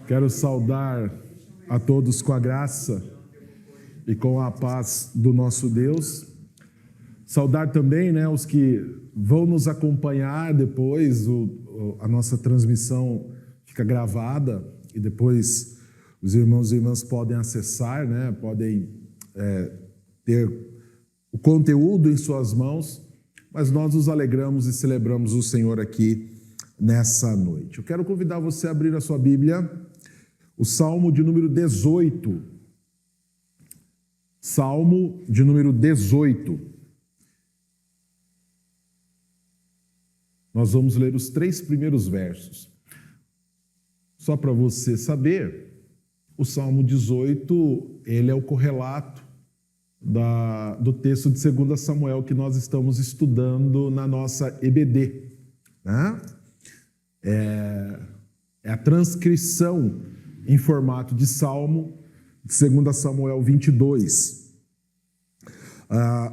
Quero saudar a todos com a graça e com a paz do nosso Deus. Saudar também, os que vão nos acompanhar depois. A nossa transmissão fica gravada e depois os irmãos e irmãs podem acessar, podem ter o conteúdo em suas mãos. Mas nós nos alegramos e celebramos o Senhor aqui nessa noite. Eu quero convidar você a abrir a sua Bíblia, o Salmo de número 18. Salmo de número 18. Nós vamos ler os 3 primeiros versos. Só para você saber, o Salmo 18, ele é o correlato do texto de 2 Samuel que nós estamos estudando na nossa EBD. É a transcrição em formato de Salmo, de 2 Samuel 22.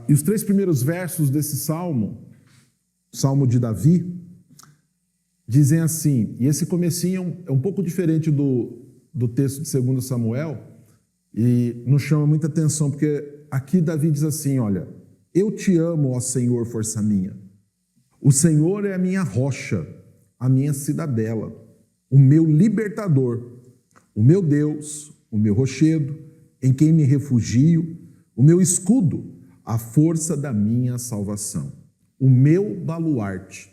E os 3 primeiros versos desse Salmo, Salmo de Davi, dizem assim, e esse comecinho é um pouco diferente do texto de 2 Samuel, e nos chama muita atenção, porque aqui Davi diz assim, olha, eu te amo, ó Senhor, força minha. O Senhor é a minha rocha, a minha cidadela, o meu libertador, o meu Deus, o meu rochedo, em quem me refugio, o meu escudo, a força da minha salvação, o meu baluarte.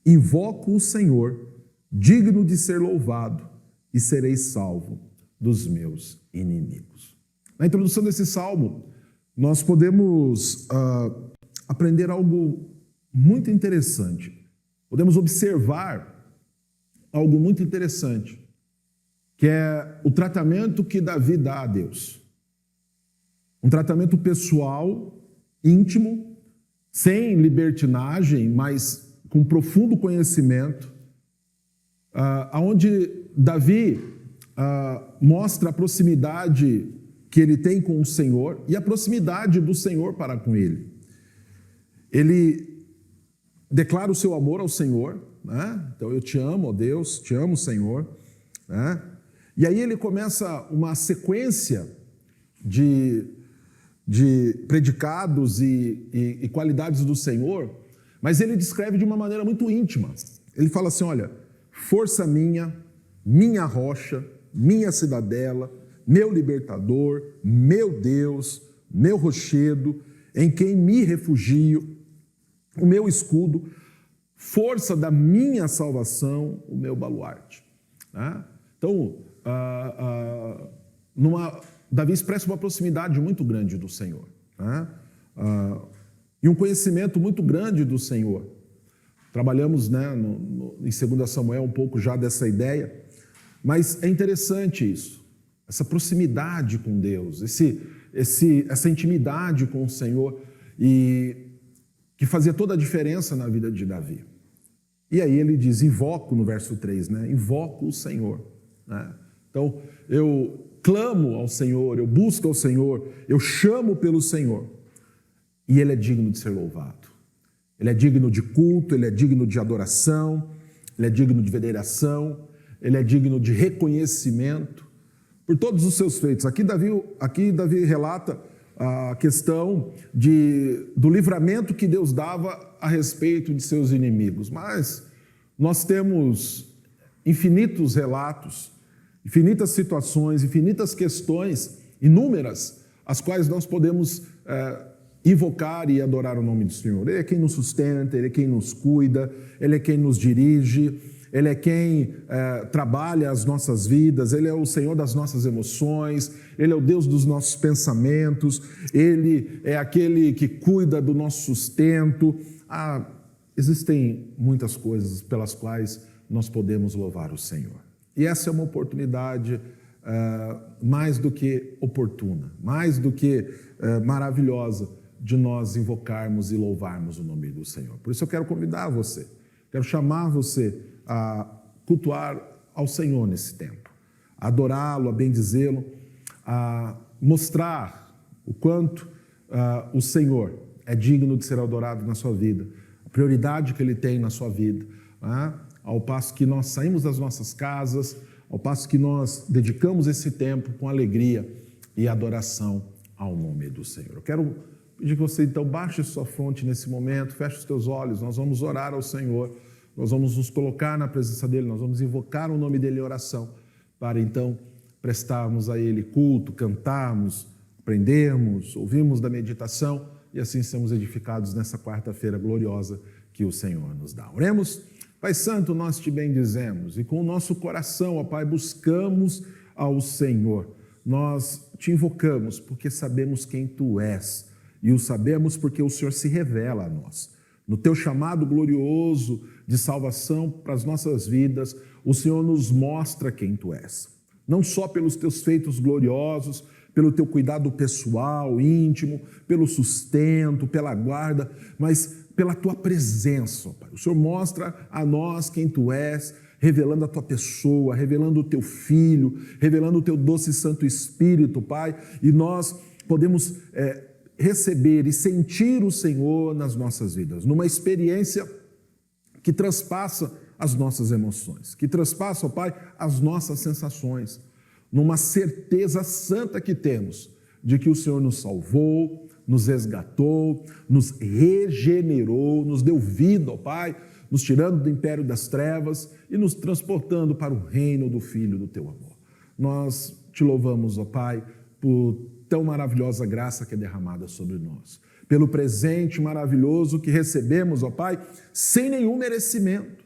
Invoco o Senhor, digno de ser louvado, e serei salvo dos meus inimigos. Na introdução desse salmo, nós podemos aprender algo muito interessante. Podemos observar algo muito interessante, que é o tratamento que Davi dá a Deus. Um tratamento pessoal, íntimo, sem libertinagem, mas com profundo conhecimento, onde Davi mostra a proximidade que ele tem com o Senhor e a proximidade do Senhor para com ele. Ele declara o seu amor ao Senhor, Então eu te amo, ó Deus, te amo, Senhor, E aí ele começa uma sequência de predicados e qualidades do Senhor, mas ele descreve de uma maneira muito íntima. Ele fala assim, olha, força minha, minha rocha, minha cidadela, meu libertador, meu Deus, meu rochedo, em quem me refugio, o meu escudo, força da minha salvação, o meu baluarte. Então, Davi expressa uma proximidade muito grande do Senhor, e um conhecimento muito grande do Senhor. Trabalhamos em 2 Samuel um pouco já dessa ideia, mas é interessante isso, essa proximidade com Deus, essa intimidade com o Senhor, e que fazia toda a diferença na vida de Davi. E aí ele diz, invoco no verso 3, invoco o Senhor. Então, eu clamo ao Senhor, eu busco ao Senhor, eu chamo pelo Senhor, e Ele é digno de ser louvado. Ele é digno de culto, Ele é digno de adoração, Ele é digno de veneração, Ele é digno de reconhecimento por todos os seus feitos. Aqui Davi relata a questão do livramento que Deus dava a respeito de seus inimigos, mas nós temos infinitos relatos, infinitas situações, infinitas questões, inúmeras, as quais nós podemos invocar e adorar o nome do Senhor. Ele é quem nos sustenta, Ele é quem nos cuida, Ele é quem nos dirige, Ele é quem trabalha as nossas vidas, Ele é o Senhor das nossas emoções, Ele é o Deus dos nossos pensamentos, Ele é aquele que cuida do nosso sustento. Existem muitas coisas pelas quais nós podemos louvar o Senhor. E essa é uma oportunidade mais do que oportuna, mais do que maravilhosa, de nós invocarmos e louvarmos o nome do Senhor. Por isso eu quero convidar você, quero chamar você a cultuar ao Senhor nesse tempo, a adorá-lo, a bendizê-lo, a mostrar o quanto o Senhor é digno de ser adorado na sua vida, a prioridade que Ele tem na sua vida, ao passo que nós saímos das nossas casas, ao passo que nós dedicamos esse tempo com alegria e adoração ao nome do Senhor. Eu quero pedir que você então baixe sua fronte nesse momento, feche os teus olhos, nós vamos orar ao Senhor, nós vamos nos colocar na presença dEle, nós vamos invocar o nome dEle em oração, para então prestarmos a Ele culto, cantarmos, aprendermos, ouvirmos da meditação e assim sermos edificados nessa quarta-feira gloriosa que o Senhor nos dá. Oremos. Pai Santo, nós te bendizemos e com o nosso coração, ó Pai, buscamos ao Senhor. Nós te invocamos porque sabemos quem Tu és e o sabemos porque o Senhor se revela a nós. No Teu chamado glorioso de salvação para as nossas vidas, o Senhor nos mostra quem Tu és. Não só pelos Teus feitos gloriosos, pelo Teu cuidado pessoal, íntimo, pelo sustento, pela guarda, mas pela Tua presença, ó Pai. O Senhor mostra a nós quem Tu és, revelando a Tua pessoa, revelando o Teu Filho, revelando o Teu doce e Santo Espírito, Pai, e nós podemos receber e sentir o Senhor nas nossas vidas, numa experiência que transpassa as nossas emoções, que transpassa, ó Pai, as nossas sensações, numa certeza santa que temos de que o Senhor nos salvou, nos resgatou, nos regenerou, nos deu vida, ó Pai, nos tirando do império das trevas e nos transportando para o reino do Filho do Teu amor. Nós te louvamos, ó Pai, por tão maravilhosa graça que é derramada sobre nós, pelo presente maravilhoso que recebemos, ó Pai, sem nenhum merecimento.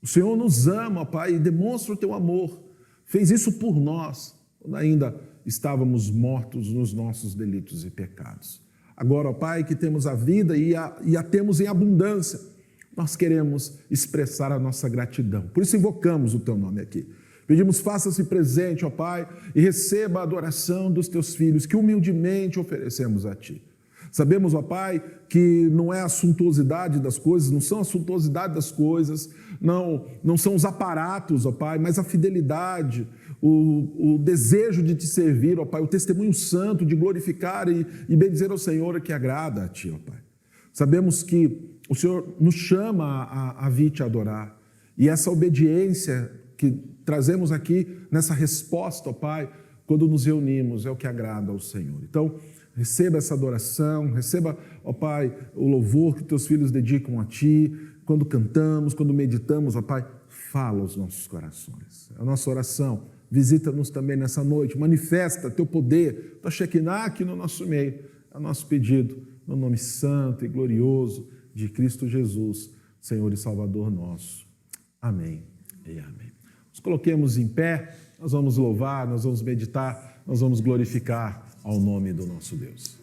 O Senhor nos ama, ó Pai, e demonstra o Teu amor. Fez isso por nós, quando ainda estávamos mortos nos nossos delitos e pecados. Agora, ó Pai, que temos a vida e a temos em abundância, nós queremos expressar a nossa gratidão. Por isso invocamos o Teu nome aqui. Pedimos, faça-se presente, ó Pai, e receba a adoração dos Teus filhos, que humildemente oferecemos a Ti. Sabemos, ó Pai, que não é a suntuosidade das coisas, não são a suntuosidade das coisas, não são os aparatos, ó Pai, mas a fidelidade, o desejo de Te servir, ó Pai, o testemunho santo de glorificar e bendizer ao Senhor que agrada a Ti, ó Pai. Sabemos que o Senhor nos chama a vir Te adorar, e essa obediência que trazemos aqui nessa resposta, ó Pai, quando nos reunimos, é o que agrada ao Senhor. Então, receba essa adoração, receba, ó Pai, o louvor que Teus filhos dedicam a Ti, quando cantamos, quando meditamos, ó Pai, fala aos nossos corações. É a nossa oração, visita-nos também nessa noite, manifesta Teu poder, Tua Shekinah aqui no nosso meio, é o nosso pedido, no nome santo e glorioso de Cristo Jesus, Senhor e Salvador nosso. Amém e amém. Nos coloquemos em pé, nós vamos louvar, nós vamos meditar, nós vamos glorificar ao nome do nosso Deus.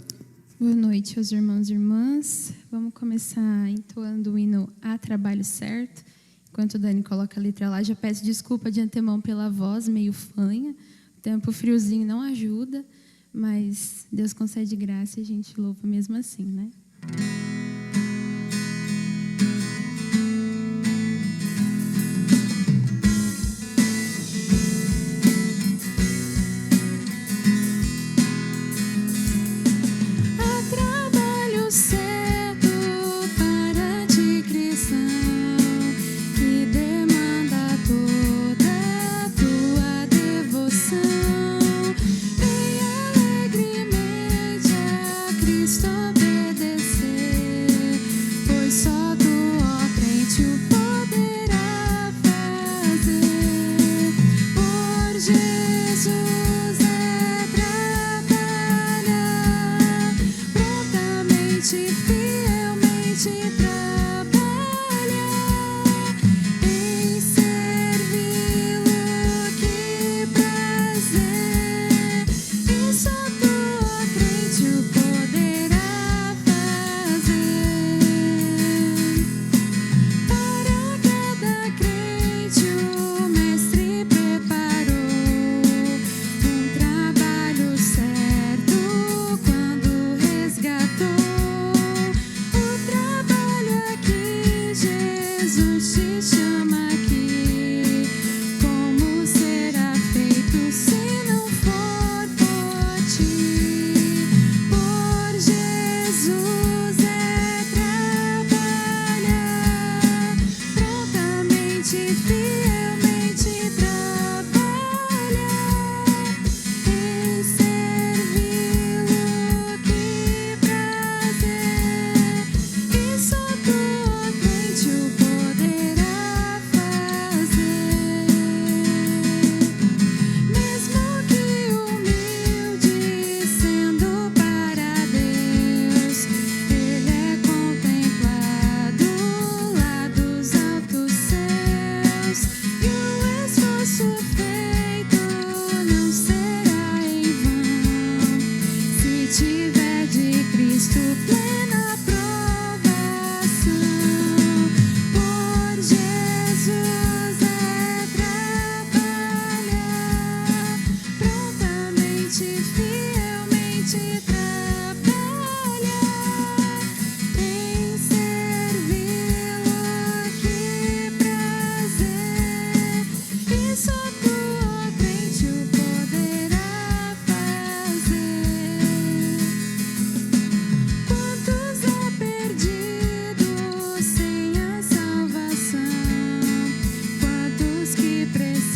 Boa noite aos irmãos e irmãs. Vamos começar entoando o hino A Trabalho Certo. Enquanto o Dani coloca a letra lá, já peço desculpa de antemão pela voz meio fanha. O tempo friozinho não ajuda, mas Deus concede graça e a gente louva mesmo assim, né? Cristo obedecer.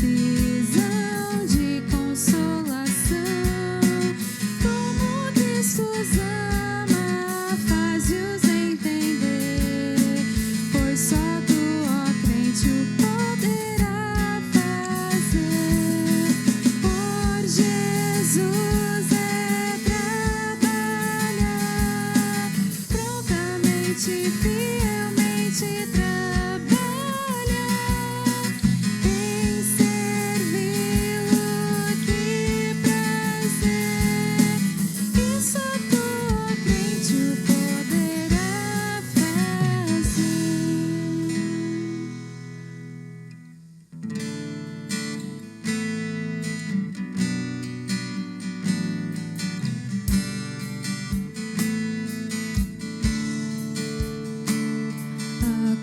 precisam de consolação. Como Cristo os ama, faz-os entender, pois só tu, ó crente, o poderá fazer. Por Jesus é trabalhar, prontamente, fielmente trabalhar, em servi-lo, que prazer, e só tu, ó crente, o poderá fazer. A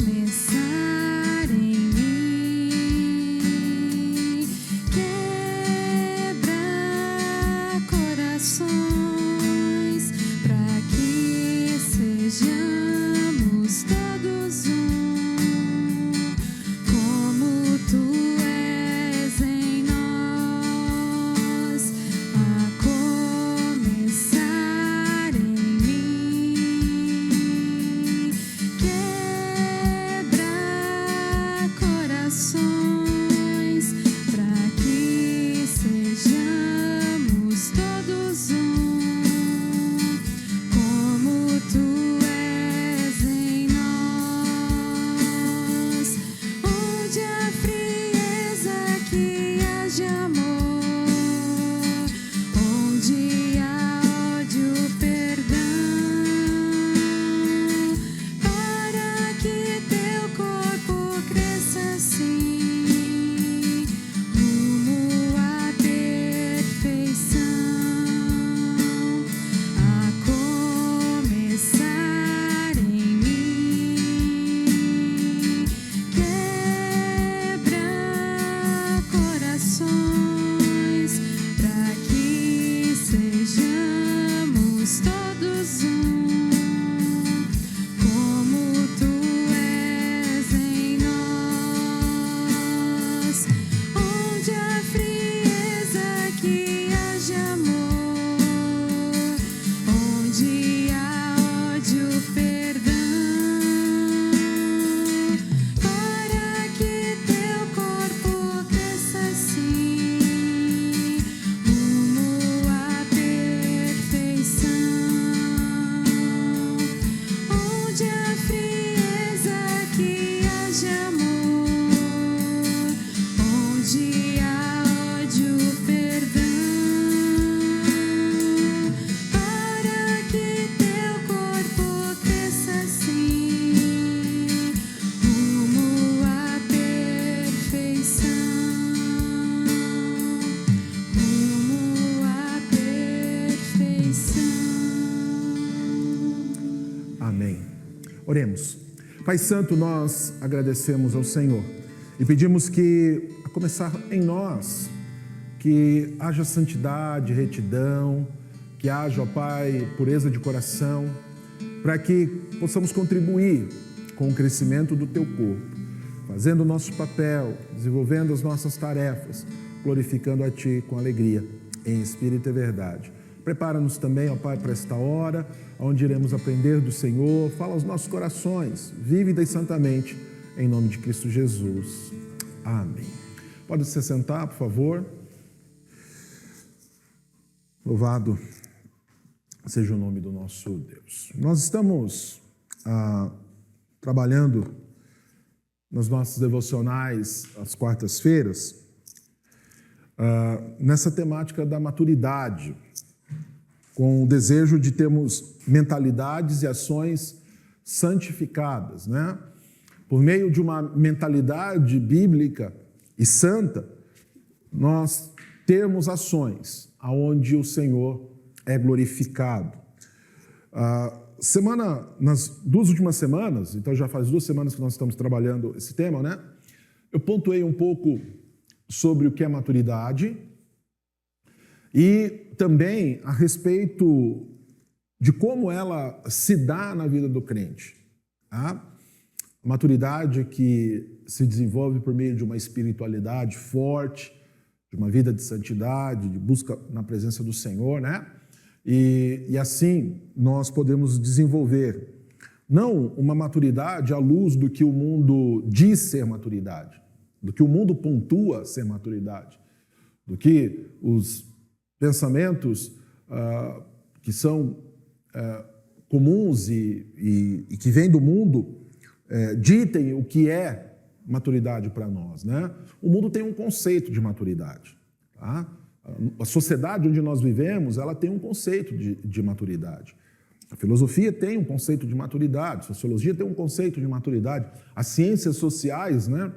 começar em mim, quebra corações, para que sejamos todos um, como tu és em nós. A começar em mim, quebra corações, para que sejamos todos um, como tu és em nós. Onde há frieza, que haja amor, onde há ódio, perdão, para que teu corpo cresça assim, rumo à perfeição. A começar em mim, quebra corações, para que sejamos todos um, como tu és em nós. Onde há frieza, que haja amor, onde há ódio, perdão, para que teu corpo cresça assim, rumo à perfeição. Onde há frieza, que haja amor, onde há ódio, perdão, para que teu corpo cresça assim, rumo à perfeição, rumo à perfeição. Amém. Oremos. Pai Santo, nós agradecemos ao Senhor e pedimos que, a começar em nós, que haja santidade, retidão, que haja, ó Pai, pureza de coração, para que possamos contribuir com o crescimento do Teu corpo, fazendo o nosso papel, desenvolvendo as nossas tarefas, glorificando a Ti com alegria, em espírito e verdade. Prepara-nos também, ó Pai, para esta hora, onde iremos aprender do Senhor. Fala aos nossos corações, vívida e santamente, em nome de Cristo Jesus. Amém. Pode se sentar, por favor. Louvado seja o nome do nosso Deus. Nós estamos trabalhando nos nossos devocionais às quartas-feiras, nessa temática da maturidade, com o desejo de termos mentalidades e ações santificadas, né? Por meio de uma mentalidade bíblica e santa, nós termos ações aonde o Senhor é glorificado. Nas 2 últimas semanas, então já faz 2 semanas que nós estamos trabalhando esse tema, né? Eu pontuei um pouco sobre o que é maturidade e também a respeito de como ela se dá na vida do crente. Tá? a maturidade que se desenvolve por meio de uma espiritualidade forte, de uma vida de santidade, de busca na presença do Senhor, né? E assim nós podemos desenvolver não uma maturidade à luz do que o mundo diz ser maturidade, do que o mundo pontua ser maturidade, do que os pensamentos que são comuns e que vêm do mundo ditem o que é maturidade para nós, né? O mundo tem um conceito de maturidade, tá? A sociedade onde nós vivemos, ela tem um conceito de maturidade. A filosofia tem um conceito de maturidade, a sociologia tem um conceito de maturidade, as ciências sociais, né,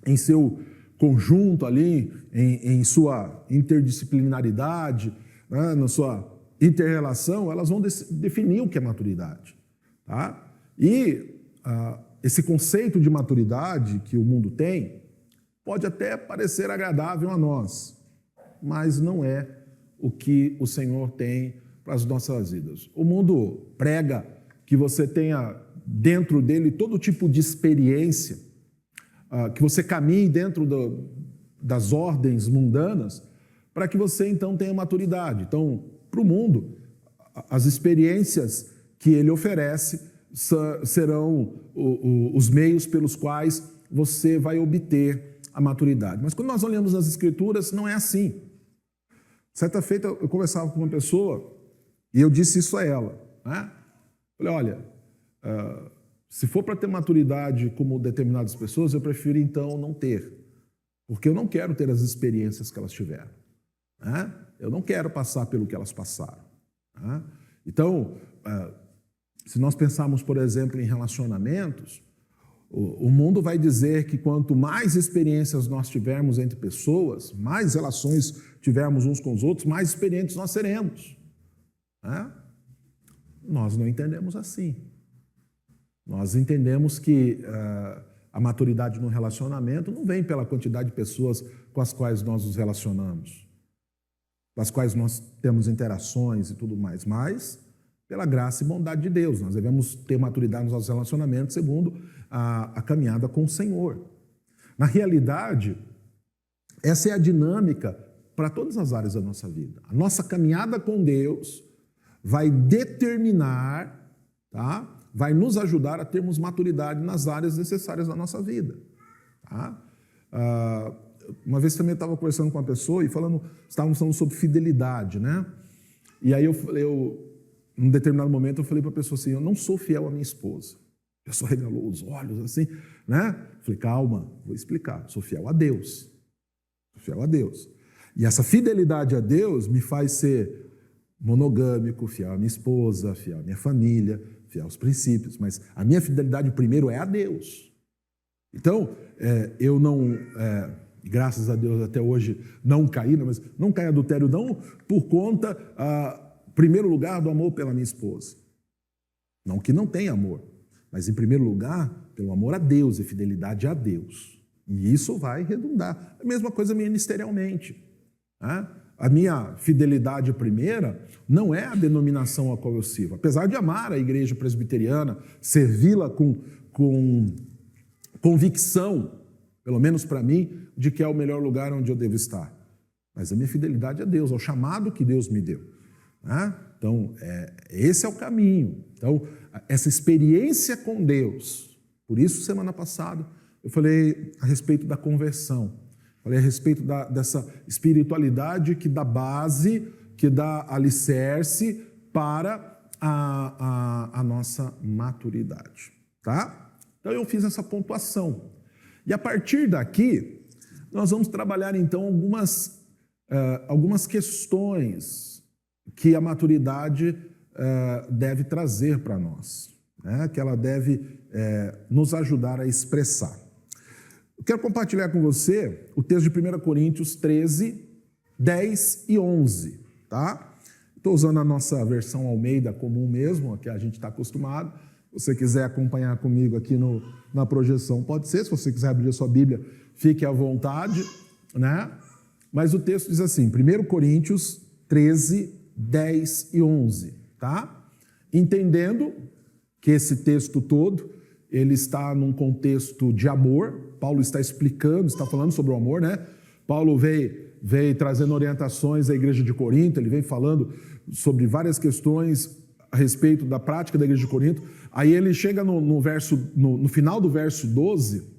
em seu conjunto ali, em sua interdisciplinaridade, né, na sua interrelação, elas vão definir o que é maturidade, tá? E esse conceito de maturidade que o mundo tem pode até parecer agradável a nós, mas não é o que o Senhor tem para as nossas vidas. O mundo prega que você tenha dentro dele todo tipo de experiência, que você caminhe dentro das ordens mundanas, para que você então tenha maturidade. Então, para o mundo, as experiências que ele oferece serão os meios pelos quais você vai obter a maturidade. Mas quando nós olhamos nas Escrituras, não é assim. Certa feita, eu conversava com uma pessoa e eu disse isso a ela, né? Falei, olha, se for para ter maturidade como determinadas pessoas, eu prefiro então não ter, porque eu não quero ter as experiências que elas tiveram, né? Eu não quero passar pelo que elas passaram, né? Então, se nós pensarmos, por exemplo, em relacionamentos, o mundo vai dizer que quanto mais experiências nós tivermos entre pessoas, mais relações tivermos uns com os outros, mais experientes nós seremos, né? Nós não entendemos assim. Nós entendemos que a maturidade no relacionamento não vem pela quantidade de pessoas com as quais nós nos relacionamos, com as quais nós temos interações e tudo mais, mas pela graça e bondade de Deus. Nós devemos ter maturidade nos nossos relacionamentos segundo a caminhada com o Senhor. Na realidade, essa é a dinâmica para todas as áreas da nossa vida. A nossa caminhada com Deus vai determinar, tá? Vai nos ajudar a termos maturidade nas áreas necessárias da nossa vida, tá? Uma vez também eu estava conversando com uma pessoa e estávamos falando sobre fidelidade, né? E aí num determinado momento, eu falei para a pessoa assim, eu não sou fiel à minha esposa. A pessoa regalou os olhos assim, né? Falei, calma, vou explicar. Sou fiel a Deus. Sou fiel a Deus. E essa fidelidade a Deus me faz ser monogâmico, fiel à minha esposa, fiel à minha família, fiel aos princípios. Mas a minha fidelidade primeiro é a Deus. Então, eu não... graças a Deus até hoje não caí, mas não caí em adultério não por conta, em primeiro lugar, do amor pela minha esposa. Não que não tenha amor, mas em primeiro lugar, pelo amor a Deus e fidelidade a Deus. E isso vai redundar. A mesma coisa ministerialmente, né? A minha fidelidade primeira não é a denominação a qual eu sirvo. Apesar de amar a igreja presbiteriana, servi-la com convicção, pelo menos para mim, de que é o melhor lugar onde eu devo estar. Mas a minha fidelidade a Deus, ao chamado que Deus me deu, né? Então, esse é o caminho. Então, essa experiência com Deus, por isso, semana passada, eu falei a respeito da conversão, falei a respeito dessa espiritualidade que dá base, que dá alicerce para a nossa maturidade, tá? Então, eu fiz essa pontuação. E a partir daqui, nós vamos trabalhar, então, algumas questões que a maturidade deve trazer para nós, né? Que ela deve nos ajudar a expressar. Eu quero compartilhar com você o texto de 1 Coríntios 13, 10 e 11, tá? Estou usando a nossa versão Almeida comum mesmo, a que a gente está acostumado. Se você quiser acompanhar comigo aqui na projeção, pode ser. Se você quiser abrir a sua Bíblia, fique à vontade, né? Mas o texto diz assim, 1 Coríntios 13, 10 e 11, tá? Entendendo que esse texto todo, ele está num contexto de amor. Paulo está explicando, está falando sobre o amor, né? Paulo veio trazendo orientações à igreja de Corinto, ele vem falando sobre várias questões a respeito da prática da igreja de Corinto. Aí ele chega no final do verso 12,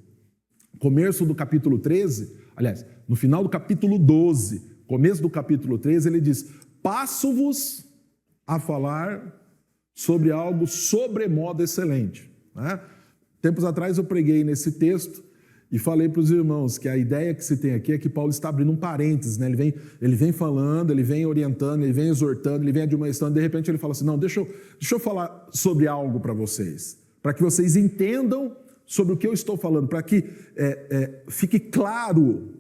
começo do capítulo 13, aliás, no final do capítulo 12, começo do capítulo 13, ele diz: passo-vos a falar sobre algo sobremodo excelente. Né? Tempos atrás eu preguei nesse texto e falei para os irmãos que a ideia que se tem aqui é que Paulo está abrindo um parênteses, né? Ele vem falando, ele vem orientando, ele vem exortando, ele vem admoestando, de repente ele fala assim: não, deixa eu falar sobre algo para vocês, para que vocês entendam sobre o que eu estou falando, para que fique claro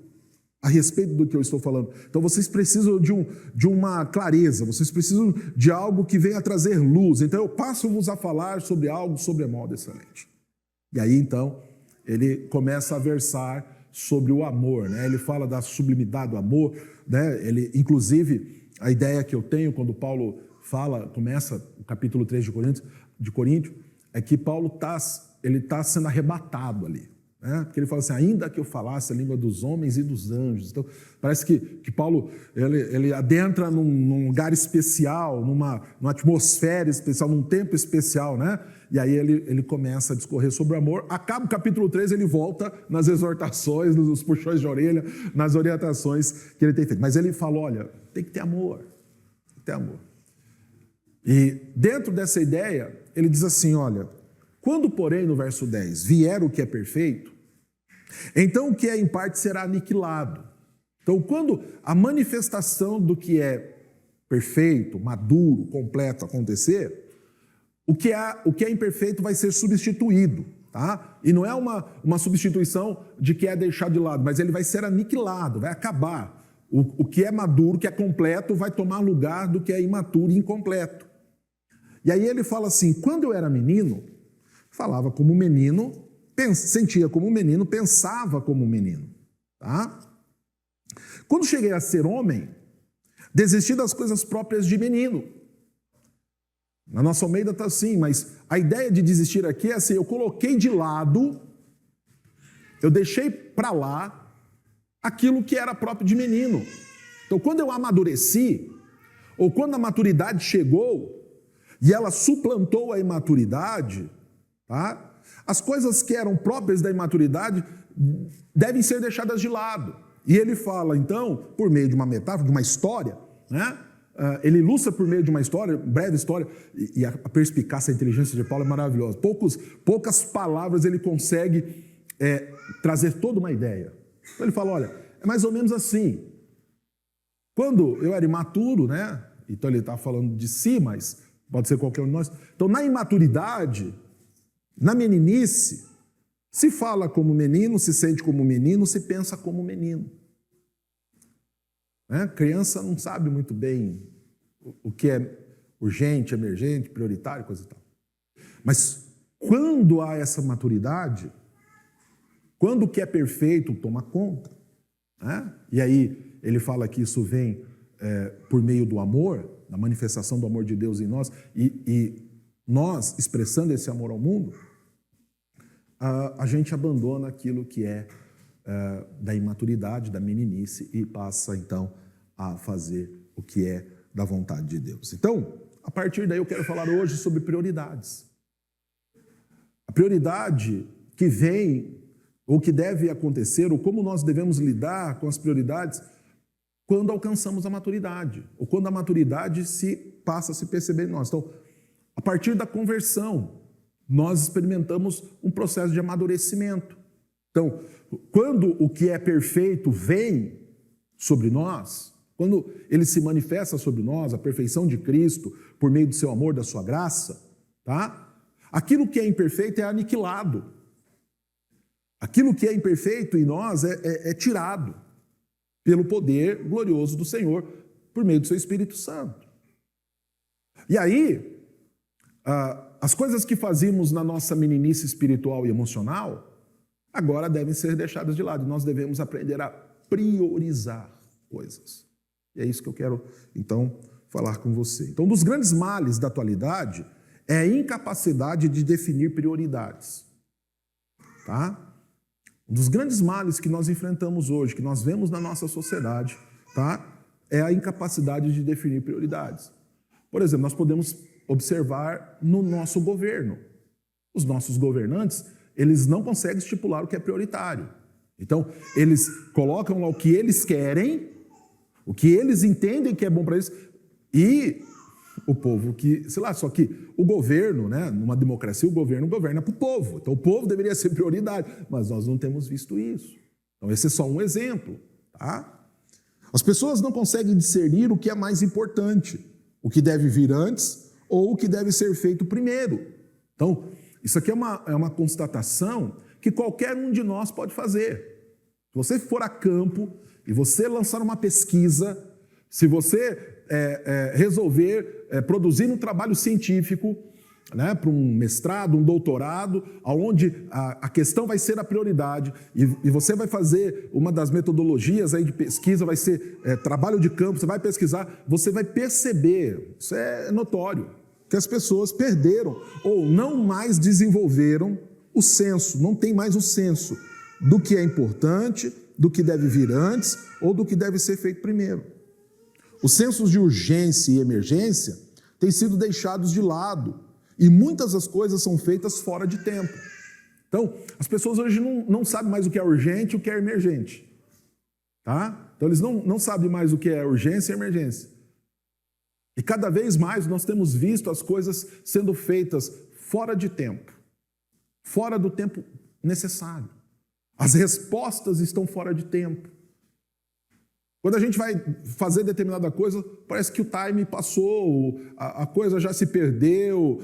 a respeito do que eu estou falando. Então vocês precisam de uma clareza, vocês precisam de algo que venha trazer luz. Então eu passo-vos a falar sobre algo sobremodo excelente. E aí então ele começa a versar sobre o amor, né? Ele fala da sublimidade do amor, né? Inclusive, a ideia que eu tenho quando Paulo começa o capítulo 3 de Coríntios, é que Paulo está sendo arrebatado ali, né? Porque ele fala assim: ainda que eu falasse a língua dos homens e dos anjos. Então, parece que Paulo ele adentra num lugar especial, numa atmosfera especial, num tempo especial, né? E aí ele começa a discorrer sobre o amor. Acaba o capítulo 3, ele volta nas exortações, nos puxões de orelha, nas orientações que ele tem feito. Mas ele fala: olha, tem que ter amor, tem que ter amor. E dentro dessa ideia, ele diz assim: olha, quando, porém, no verso 10, vier o que é perfeito, então o que é em parte será aniquilado. Então, quando a manifestação do que é perfeito, maduro, completo acontecer, o que é imperfeito vai ser substituído, tá? E não é uma substituição de que é deixado de lado, mas ele vai ser aniquilado, vai acabar. O que é maduro, o que é completo, vai tomar lugar do que é imaturo e incompleto. E aí ele fala assim: quando eu era menino, falava como menino, sentia como menino, pensava como menino, tá? Quando cheguei a ser homem, desisti das coisas próprias de menino. Na nossa Almeida está assim, mas a ideia de desistir aqui é assim: eu coloquei de lado, eu deixei para lá aquilo que era próprio de menino. Então, quando eu amadureci, ou quando a maturidade chegou, e ela suplantou a imaturidade, tá? As coisas que eram próprias da imaturidade devem ser deixadas de lado. E ele fala, então, por meio de uma metáfora, de uma história, né? Ele ilustra por meio de uma história, breve história, e a perspicácia, a inteligência de Paulo é maravilhosa. Poucas palavras ele consegue trazer toda uma ideia. Então ele fala: olha, é mais ou menos assim. Quando eu era imaturo, né? Então ele está falando de si, mas pode ser qualquer um de nós. Então, na imaturidade, na meninice, se fala como menino, se sente como menino, se pensa como menino. Né? Criança não sabe muito bem o que é urgente, emergente, prioritário, coisa e tal. Mas quando há essa maturidade, quando o que é perfeito toma conta, né? E aí ele fala que isso vem por meio do amor, da manifestação do amor de Deus em nós, e nós, expressando esse amor ao mundo, a gente abandona aquilo que é da imaturidade, da meninice, e passa, então, a fazer o que é da vontade de Deus. Então, a partir daí eu quero falar hoje sobre prioridades. A prioridade que vem, ou que deve acontecer, ou como nós devemos lidar com as prioridades quando alcançamos a maturidade, ou quando a maturidade passa a se perceber em nós. Então, a partir da conversão, nós experimentamos um processo de amadurecimento. Então, quando o que é perfeito vem sobre nós, quando ele se manifesta sobre nós, a perfeição de Cristo, por meio do seu amor, da sua graça, tá? Aquilo que é imperfeito é aniquilado. Aquilo que é imperfeito em nós é tirado pelo poder glorioso do Senhor, por meio do seu Espírito Santo. E aí, as coisas que fazíamos na nossa meninice espiritual e emocional, agora devem ser deixadas de lado. Nós devemos aprender a priorizar coisas. E é isso que eu quero, então, falar com você. Então, um dos grandes males da atualidade é a incapacidade de definir prioridades. tá? Um dos grandes males que nós enfrentamos hoje, que nós vemos na nossa sociedade, tá? É a incapacidade de definir prioridades. Por exemplo, nós podemos observar no nosso governo. Os nossos governantes, eles não conseguem estipular o que é prioritário. Então, eles colocam lá o que eles querem, o que eles entendem que é bom para eles, e o povo que, sei lá, só que o governo, né, numa democracia, o governo governa para o povo. Então, o povo deveria ser prioridade, mas nós não temos visto isso. Então, esse é só um exemplo, tá? As pessoas não conseguem discernir o que é mais importante, o que deve vir antes ou o que deve ser feito primeiro. Então, isso aqui é uma constatação que qualquer um de nós pode fazer. Se você for a campo e você lançar uma pesquisa, se você resolver produzir um trabalho científico, né, para um mestrado, um doutorado, onde a questão vai ser a prioridade, e você vai fazer uma das metodologias aí de pesquisa, vai ser trabalho de campo, você vai pesquisar, você vai perceber, isso é notório, que as pessoas perderam ou não mais desenvolveram o senso, não tem mais o senso do que é importante, do que deve vir antes ou do que deve ser feito primeiro. Os sensos de urgência e emergência têm sido deixados de lado e muitas das coisas são feitas fora de tempo. Então, as pessoas hoje não sabem mais o que é urgente e o que é emergente. Tá? Então, eles não sabem mais o que é urgência e emergência. E cada vez mais nós temos visto as coisas sendo feitas fora de tempo, fora do tempo necessário. As respostas estão fora de tempo. Quando a gente vai fazer determinada coisa, parece que o time passou, a coisa já se perdeu,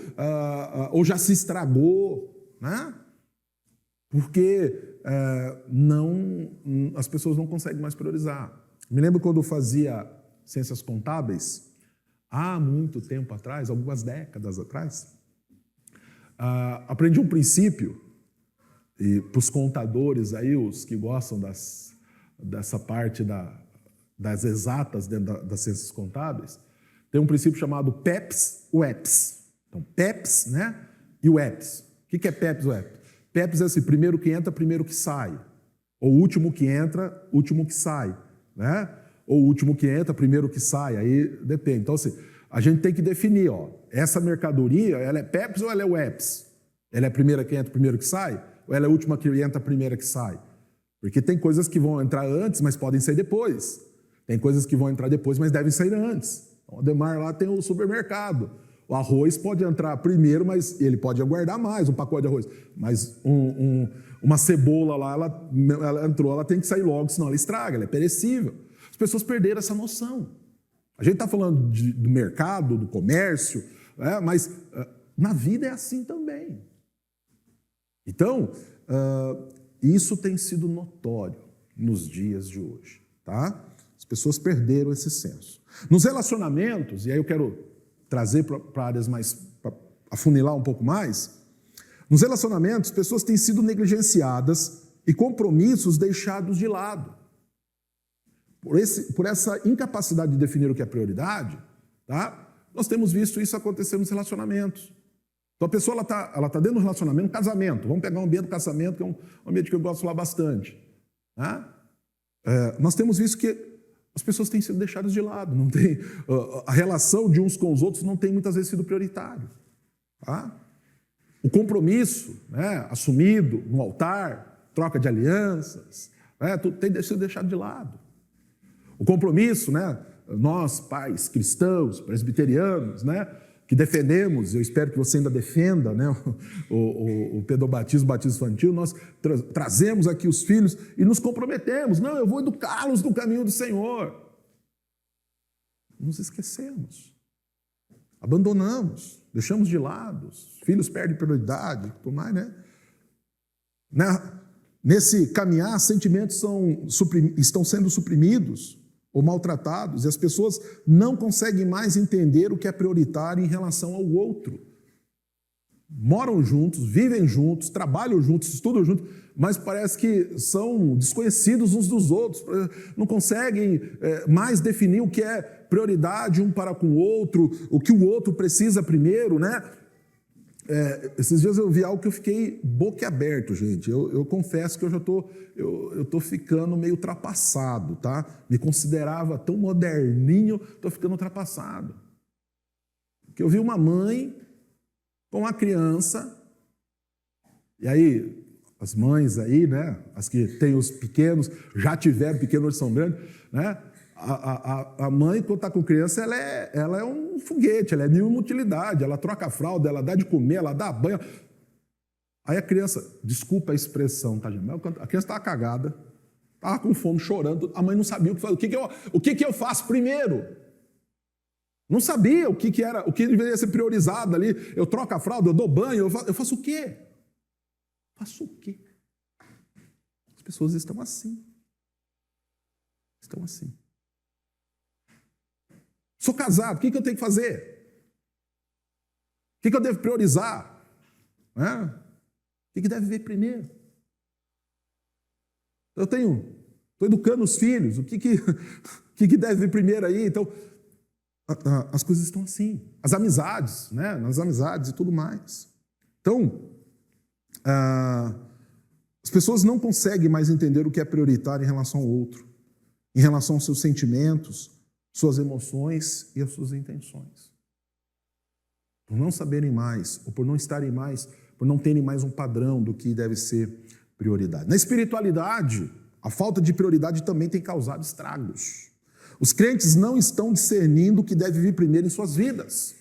ou já se estragou, né? Porque as pessoas não conseguem mais priorizar. Me lembro quando eu fazia ciências contábeis, há muito tempo atrás, algumas décadas atrás, aprendi um princípio, e para os contadores aí, os que gostam dessa parte das exatas dentro das ciências contábeis, tem um princípio chamado PEPS-WEPS. Então, PEPS, né, e WEPS. O que é PEPS e WEPS? PEPS é assim, primeiro que entra, primeiro que sai. Ou último que entra, último que sai, né? Ou último que entra, primeiro que sai, aí depende. Então, assim, a gente tem que definir, ó, essa mercadoria, ela é PEPS ou ela é WEPS? Ela é a primeira que entra, primeiro que sai? Ou ela é a última que entra, a primeira que sai? Porque tem coisas que vão entrar antes, mas podem sair depois. Tem coisas que vão entrar depois, mas devem sair antes. Então, o Ademar lá tem o supermercado. O arroz pode entrar primeiro, mas ele pode aguardar mais, um pacote de arroz. Mas uma cebola lá, ela entrou, ela tem que sair logo, senão ela estraga, ela é perecível. As pessoas perderam essa noção. A gente está falando do mercado, do comércio, mas na vida é assim também. Então, isso tem sido notório nos dias de hoje, tá? As pessoas perderam esse senso. Nos relacionamentos, e aí eu quero trazer para áreas mais, para afunilar um pouco mais, nos relacionamentos, pessoas têm sido negligenciadas e compromissos deixados de lado. Por essa incapacidade de definir o que é prioridade, tá? Nós temos visto isso acontecer nos relacionamentos. Então a pessoa ela tá dentro do relacionamento, casamento. Vamos pegar um ambiente do casamento, que é um ambiente que eu gosto de falar bastante. Tá? Nós temos visto que as pessoas têm sido deixadas de lado. Não tem, a relação de uns com os outros não tem muitas vezes sido prioritário. Tá? O compromisso, né, assumido no altar, troca de alianças, tudo tem sido deixado de lado. O compromisso, né, nós, pais cristãos, presbiterianos, né, que defendemos, eu espero que você ainda defenda, né, o pedobatismo, o batismo infantil, nós trazemos aqui os filhos e nos comprometemos. Não, eu vou educá-los no caminho do Senhor. Nos esquecemos, abandonamos, deixamos de lado, os filhos perdem prioridade, tudo mais, né? Nesse caminhar, sentimentos estão sendo suprimidos ou maltratados, e as pessoas não conseguem mais entender o que é prioritário em relação ao outro. Moram juntos, vivem juntos, trabalham juntos, estudam juntos, mas parece que são desconhecidos uns dos outros, não conseguem mais definir o que é prioridade um para com o outro, o que o outro precisa primeiro, né? Esses dias eu vi algo que eu fiquei boquiaberto, gente. Eu confesso que eu já tô ficando meio ultrapassado, tá? Me considerava tão moderninho, estou ficando ultrapassado. Porque eu vi uma mãe com uma criança, e aí as mães aí, né? As que têm os pequenos, já tiveram pequenos, hoje são grandes, né? A mãe, quando está com criança, ela é um foguete, ela é mil utilidade, ela troca a fralda, ela dá de comer, ela dá banho. Aí a criança, desculpa a expressão, tá, gente? A criança estava cagada, estava com fome, chorando, a mãe não sabia o que fazer. O que eu faço primeiro? Não sabia o que era, o que deveria ser priorizado ali. Eu troco a fralda, eu dou banho, eu faço o quê? Faço o quê? As pessoas estão assim. Estão assim. Sou casado, o que eu tenho que fazer? O que eu devo priorizar? O que deve vir primeiro? Estou educando os filhos, o que deve vir primeiro aí? Então, as coisas estão assim. As amizades, né? Nas amizades e tudo mais. Então, as pessoas não conseguem mais entender o que é prioritário em relação ao outro, em relação aos seus sentimentos, suas emoções e as suas intenções. Por não saberem mais, ou por não estarem mais, por não terem mais um padrão do que deve ser prioridade. Na espiritualidade, a falta de prioridade também tem causado estragos. Os crentes não estão discernindo o que deve vir primeiro em suas vidas.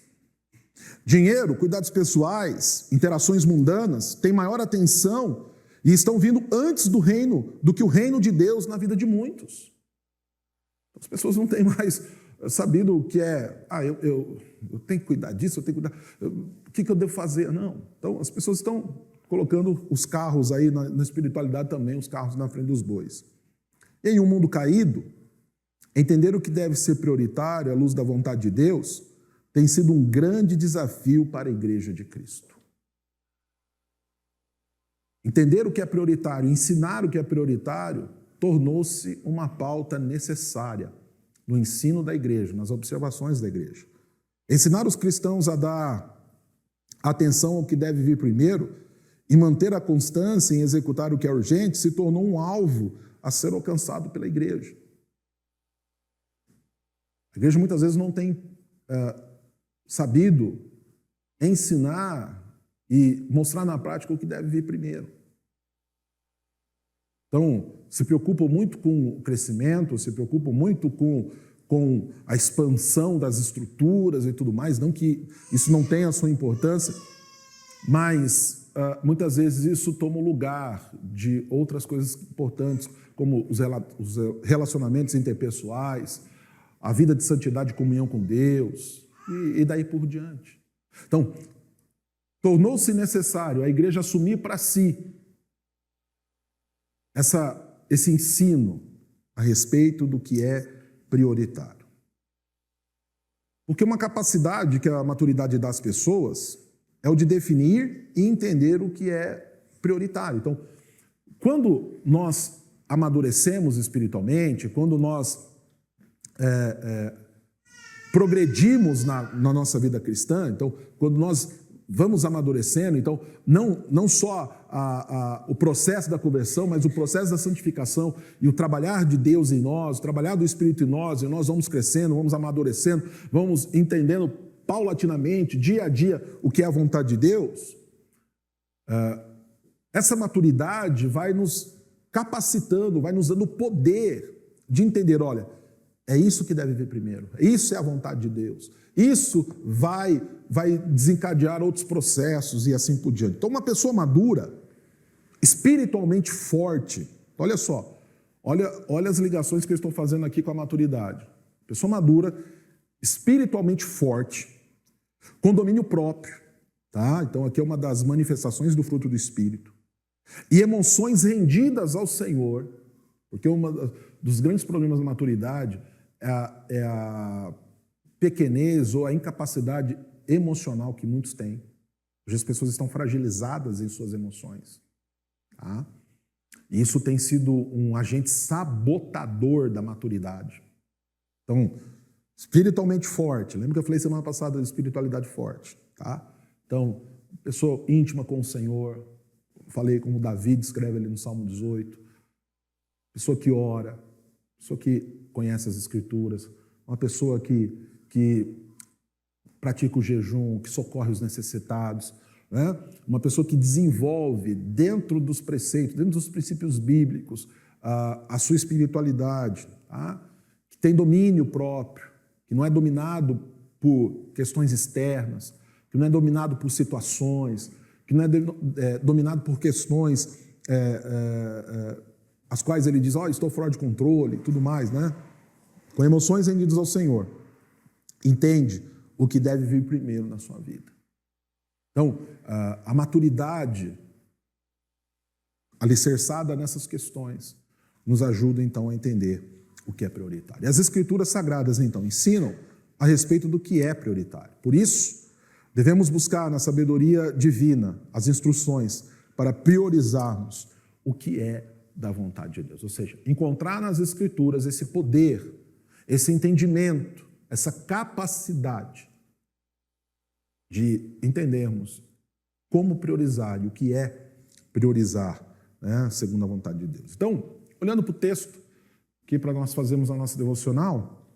Dinheiro, cuidados pessoais, interações mundanas têm maior atenção e estão vindo antes do que o reino de Deus na vida de muitos. As pessoas não têm mais sabido o que é, eu tenho que cuidar disso, eu tenho que cuidar, o que eu devo fazer? Não. Então, as pessoas estão colocando os carros aí na espiritualidade também, os carros na frente dos bois. E em um mundo caído, entender o que deve ser prioritário à luz da vontade de Deus tem sido um grande desafio para a Igreja de Cristo. Entender o que é prioritário, ensinar o que é prioritário, tornou-se uma pauta necessária no ensino da igreja, nas observações da igreja. Ensinar os cristãos a dar atenção ao que deve vir primeiro e manter a constância em executar o que é urgente se tornou um alvo a ser alcançado pela igreja. A igreja muitas vezes não tem sabido ensinar e mostrar na prática o que deve vir primeiro. Então, se preocupam muito com o crescimento, se preocupam muito com a expansão das estruturas e tudo mais, não que isso não tenha a sua importância, mas muitas vezes isso toma o lugar de outras coisas importantes, como os relacionamentos interpessoais, a vida de santidade e comunhão com Deus, e daí por diante. Então, tornou-se necessário a igreja assumir para si esse ensino a respeito do que é prioritário. Porque uma capacidade que a maturidade dá às pessoas é o de definir e entender o que é prioritário. Então, quando nós amadurecemos espiritualmente, quando nós progredimos na nossa vida cristã, então, quando nós vamos amadurecendo, então, não só o processo da conversão, mas o processo da santificação e o trabalhar de Deus em nós, o trabalhar do Espírito em nós, e nós vamos crescendo, vamos amadurecendo, vamos entendendo paulatinamente, dia a dia, o que é a vontade de Deus. Essa maturidade vai nos capacitando, vai nos dando o poder de entender, olha, é isso que deve vir primeiro, isso é a vontade de Deus. Isso vai desencadear outros processos e assim por diante. Então, uma pessoa madura, espiritualmente forte, olha só, olha as ligações que eu estou fazendo aqui com a maturidade. Pessoa madura, espiritualmente forte, com domínio próprio, tá? Então, aqui é uma das manifestações do fruto do Espírito. E emoções rendidas ao Senhor, porque um dos grandes problemas da maturidade é a pequenez ou a incapacidade emocional que muitos têm. Hoje as pessoas estão fragilizadas em suas emoções. Tá? E isso tem sido um agente sabotador da maturidade. Então, espiritualmente forte. Lembra que eu falei semana passada de espiritualidade forte? Tá? Então, pessoa íntima com o Senhor, falei como Davi escreve ali no Salmo 18, pessoa que ora, pessoa que conhece as Escrituras, uma pessoa que pratica o jejum, que socorre os necessitados, né? Uma pessoa que desenvolve dentro dos preceitos, dentro dos princípios bíblicos, a sua espiritualidade, tá? Que tem domínio próprio, que não é dominado por questões externas, que não é dominado por situações, que não é dominado por questões as quais ele diz, estou fora de controle e tudo mais, né? Com emoções rendidas ao Senhor. Entende o que deve vir primeiro na sua vida. Então, a maturidade alicerçada nessas questões nos ajuda, então, a entender o que é prioritário. E as Escrituras Sagradas, então, ensinam a respeito do que é prioritário. Por isso, devemos buscar na sabedoria divina as instruções para priorizarmos o que é da vontade de Deus. Ou seja, encontrar nas Escrituras esse poder, esse entendimento, essa capacidade de entendermos como priorizar e o que é priorizar, né, segundo a vontade de Deus. Então, olhando para o texto, aqui para nós fazermos a nossa devocional,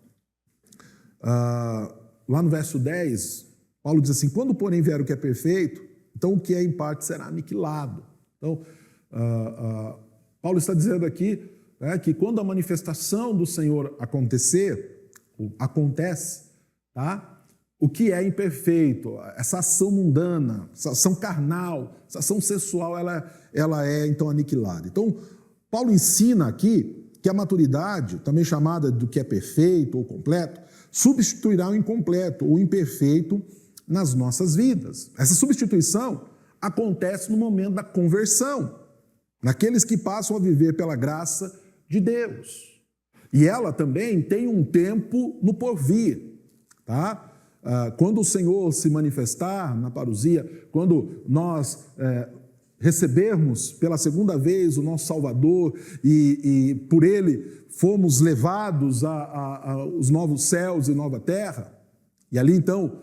lá no verso 10, Paulo diz assim, quando porém vier o que é perfeito, então o que é em parte será aniquilado. Então, Paulo está dizendo aqui, né, que quando a manifestação do Senhor acontece, tá? O que é imperfeito, essa ação mundana, essa ação carnal, essa ação sexual, ela é então aniquilada. Então, Paulo ensina aqui que a maturidade, também chamada do que é perfeito ou completo, substituirá o incompleto ou imperfeito nas nossas vidas. Essa substituição acontece no momento da conversão, naqueles que passam a viver pela graça de Deus. E ela também tem um tempo no porvir, tá? Quando o Senhor se manifestar na parousia, quando nós recebermos pela segunda vez o nosso Salvador e por Ele fomos levados aos novos céus e nova terra, e ali então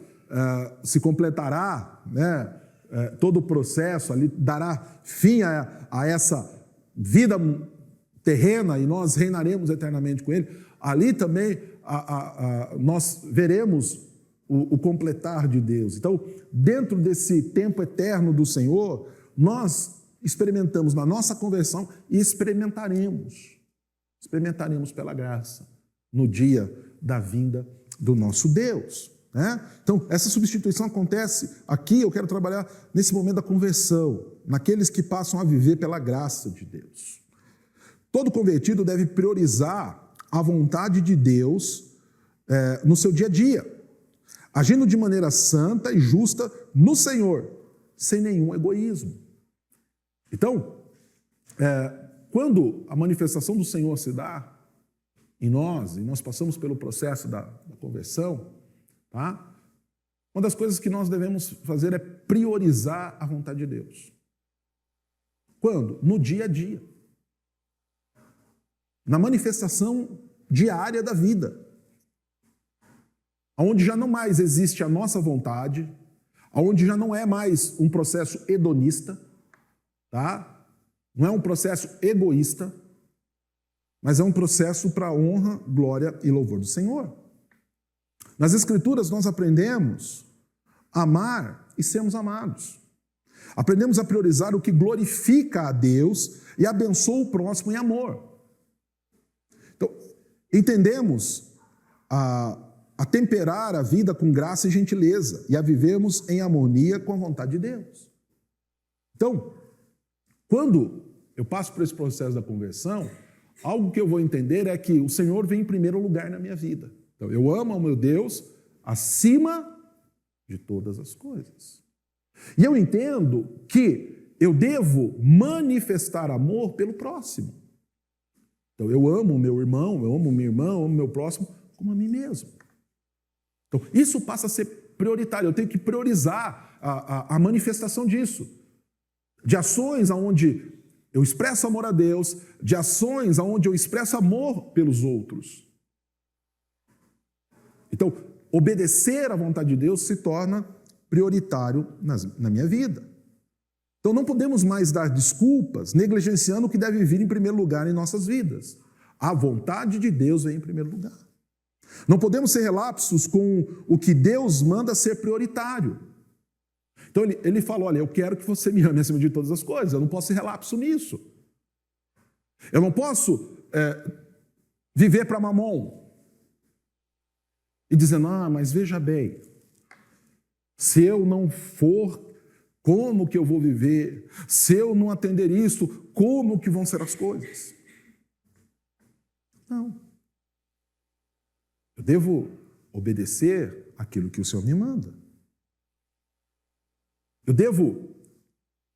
se completará, né, todo o processo, ali dará fim a essa vida terrena e nós reinaremos eternamente com Ele. Ali também nós veremos o completar de Deus. Então, dentro desse tempo eterno do Senhor, nós experimentamos na nossa conversão e experimentaremos pela graça no dia da vinda do nosso Deus, né? Então, essa substituição acontece aqui, eu quero trabalhar nesse momento da conversão, naqueles que passam a viver pela graça de Deus. Todo convertido deve priorizar a vontade de Deus no seu dia a dia, agindo de maneira santa e justa no Senhor, sem nenhum egoísmo. Então, quando a manifestação do Senhor se dá em nós, e nós passamos pelo processo da conversão, tá? Uma das coisas que nós devemos fazer é priorizar a vontade de Deus. Quando? No dia a dia. Na manifestação diária da vida. Onde já não mais existe a nossa vontade, onde já não é mais um processo hedonista, tá? Não é um processo egoísta, mas é um processo para a honra, glória e louvor do Senhor. Nas Escrituras nós aprendemos a amar e sermos amados. Aprendemos a priorizar o que glorifica a Deus e abençoa o próximo em amor. Então, entendemos a temperar a vida com graça e gentileza e a vivermos em harmonia com a vontade de Deus. Então, quando eu passo por esse processo da conversão, algo que eu vou entender é que o Senhor vem em primeiro lugar na minha vida. Então, eu amo ao meu Deus acima de todas as coisas. E eu entendo que eu devo manifestar amor pelo próximo. Então, eu amo o meu irmão, eu amo minha irmã, eu amo o meu próximo como a mim mesmo. Então, isso passa a ser prioritário. Eu tenho que priorizar a manifestação disso. De ações onde eu expresso amor a Deus, de ações onde eu expresso amor pelos outros. Então, obedecer à vontade de Deus se torna prioritário na minha vida. Então não podemos mais dar desculpas negligenciando o que deve vir em primeiro lugar em nossas vidas. A vontade de Deus vem em primeiro lugar. Não podemos ser relapsos com o que Deus manda ser prioritário. Então ele fala, olha, eu quero que você me ame acima de todas as coisas, eu não posso ser relapso nisso. Eu não posso viver para mamon e dizendo, mas veja bem, se eu não for, como que eu vou viver? Se eu não atender isso, como que vão ser as coisas? Não. Eu devo obedecer aquilo que o Senhor me manda. Eu devo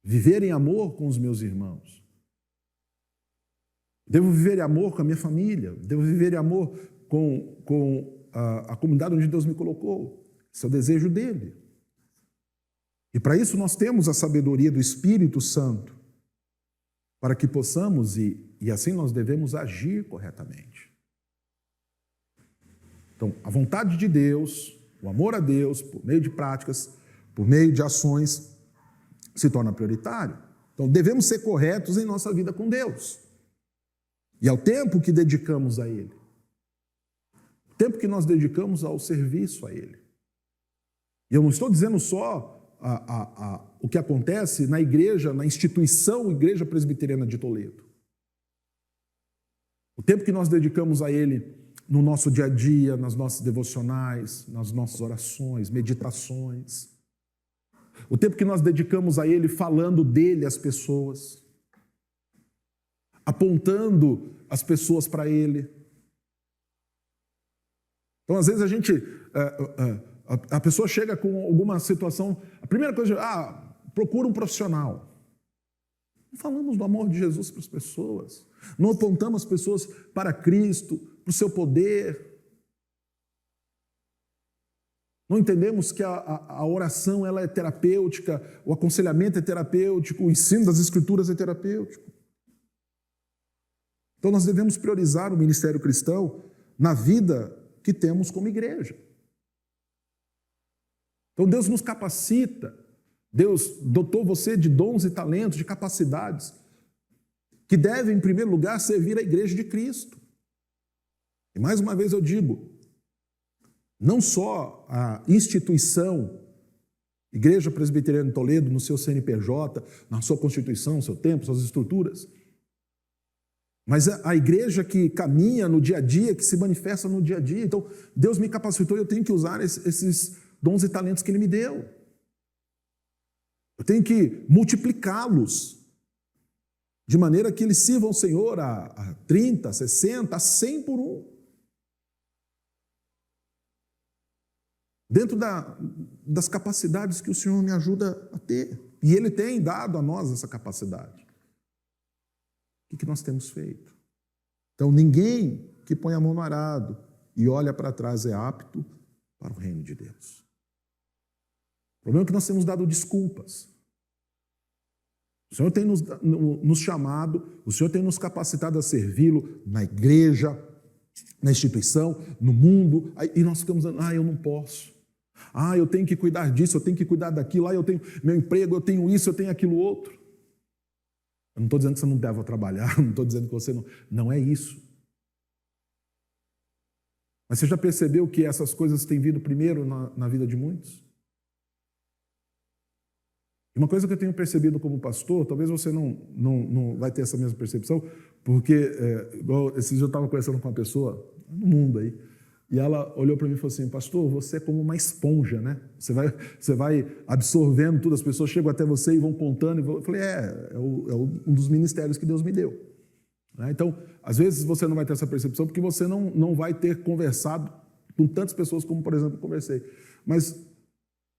viver em amor com os meus irmãos. Devo viver em amor com a minha família. Devo viver em amor com a comunidade onde Deus me colocou. Esse é o desejo dele. E para isso nós temos a sabedoria do Espírito Santo, para que possamos, e assim nós devemos agir corretamente. Então, a vontade de Deus, o amor a Deus, por meio de práticas, por meio de ações, se torna prioritário. Então, devemos ser corretos em nossa vida com Deus. E ao tempo que dedicamos a Ele. O tempo que nós dedicamos ao serviço a Ele. E eu não estou dizendo só o que acontece na igreja, na instituição Igreja Presbiteriana de Toledo. O tempo que nós dedicamos a Ele no nosso dia a dia, nas nossas devocionais, nas nossas orações, meditações. O tempo que nós dedicamos a Ele falando dEle às pessoas, apontando as pessoas para Ele. Então, às vezes, a pessoa chega com alguma situação, a primeira coisa, procura um profissional. Não falamos do amor de Jesus para as pessoas, não apontamos as pessoas para Cristo, para o seu poder. Não entendemos que a oração ela é terapêutica, o aconselhamento é terapêutico, o ensino das Escrituras é terapêutico. Então nós devemos priorizar o ministério cristão na vida que temos como igreja. Então Deus nos capacita, Deus dotou você de dons e talentos, de capacidades, que devem, em primeiro lugar, servir a igreja de Cristo. E mais uma vez eu digo, não só a instituição Igreja Presbiteriana de Toledo, no seu CNPJ, na sua Constituição, no seu tempo, suas estruturas, mas a igreja que caminha no dia a dia, que se manifesta no dia a dia. Então, Deus me capacitou e eu tenho que usar esses dons e talentos que Ele me deu. Eu tenho que multiplicá-los, de maneira que eles sirvam ao Senhor a 30, a 60, a 100 por um. Dentro das capacidades que o Senhor me ajuda a ter. E Ele tem dado a nós essa capacidade. O que nós temos feito? Então, ninguém que põe a mão no arado e olha para trás é apto para o reino de Deus. O problema é que nós temos dado desculpas. O Senhor tem nos chamado, o Senhor tem nos capacitado a servi-lo na igreja, na instituição, no mundo, e nós ficamos dizendo, eu não posso. Eu tenho que cuidar disso, eu tenho que cuidar daquilo, eu tenho meu emprego, eu tenho isso, eu tenho aquilo outro. Eu não estou dizendo que você não deve trabalhar, não estou dizendo que você não... Não é isso. Mas você já percebeu que essas coisas têm vindo primeiro na vida de muitos? E uma coisa que eu tenho percebido como pastor, talvez você não vai ter essa mesma percepção, porque igual esses dias eu estava conversando com uma pessoa no mundo aí, e ela olhou para mim e falou assim, pastor, você é como uma esponja, né? Você vai absorvendo tudo, as pessoas chegam até você e vão contando. Eu falei, é um dos ministérios que Deus me deu. Então, às vezes você não vai ter essa percepção porque você não vai ter conversado com tantas pessoas como, por exemplo, eu conversei. Mas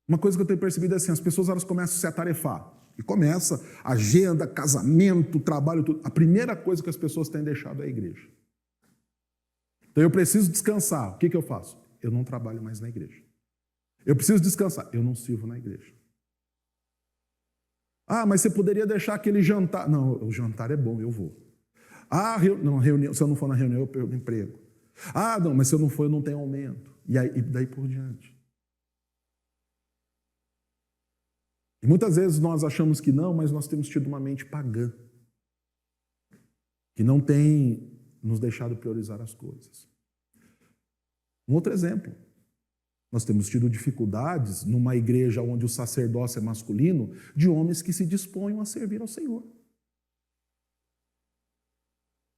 uma coisa que eu tenho percebido é assim, as pessoas elas começam a se atarefar. E começa agenda, casamento, trabalho, tudo. A primeira coisa que as pessoas têm deixado é a igreja. Então eu preciso descansar. O que eu faço? Eu não trabalho mais na igreja. Eu preciso descansar. Eu não sirvo na igreja. Mas você poderia deixar aquele jantar. Não, o jantar é bom, eu vou. Reunião, se eu não for na reunião, eu perco o emprego. Não, mas se eu não for, eu não tenho aumento. E daí por diante. E muitas vezes nós achamos que não, mas nós temos tido uma mente pagã, que não tem nos deixado priorizar as coisas. Um outro exemplo. Nós temos tido dificuldades numa igreja onde o sacerdócio é masculino, de homens que se disponham a servir ao Senhor.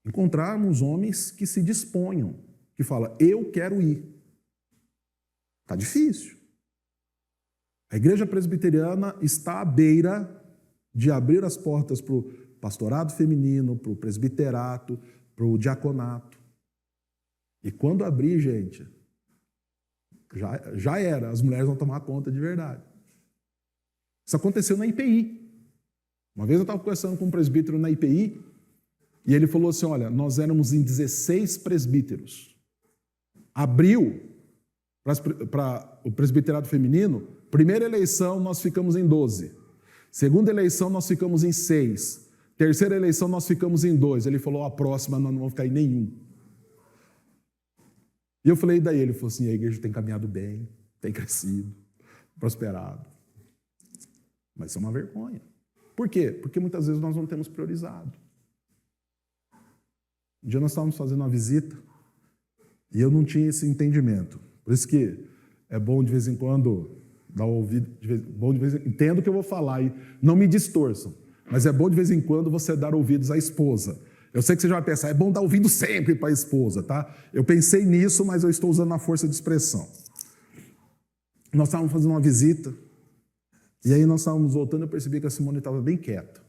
Encontrarmos homens que se disponham, que falam, eu quero ir. Está difícil. A igreja presbiteriana está à beira de abrir as portas para o pastorado feminino, para o presbiterato, para o diaconato. E quando abrir, gente, já era, as mulheres vão tomar conta de verdade. Isso aconteceu na IPI. Uma vez eu estava conversando com um presbítero na IPI, e ele falou assim, olha, nós éramos em 16 presbíteros. Abriu para o presbiterado feminino, primeira eleição nós ficamos em 12. Segunda eleição nós ficamos em 6. Terceira eleição nós ficamos em 2. Ele falou, a próxima nós não vamos ficar em nenhum. E eu falei daí, ele falou assim, a igreja tem caminhado bem, tem crescido, prosperado. Mas isso é uma vergonha. Por quê? Porque muitas vezes nós não temos priorizado. Um dia nós estávamos fazendo uma visita e eu não tinha esse entendimento. Por isso que é bom de vez em quando dar ouvido, entendo o que eu vou falar e não me distorçam, mas é bom de vez em quando você dar ouvidos à esposa. Eu sei que você já vai pensar, é bom dar ouvido sempre para a esposa, tá? Eu pensei nisso, mas eu estou usando a força de expressão. Nós estávamos fazendo uma visita, e aí nós estávamos voltando, eu percebi que a Simone estava bem quieta.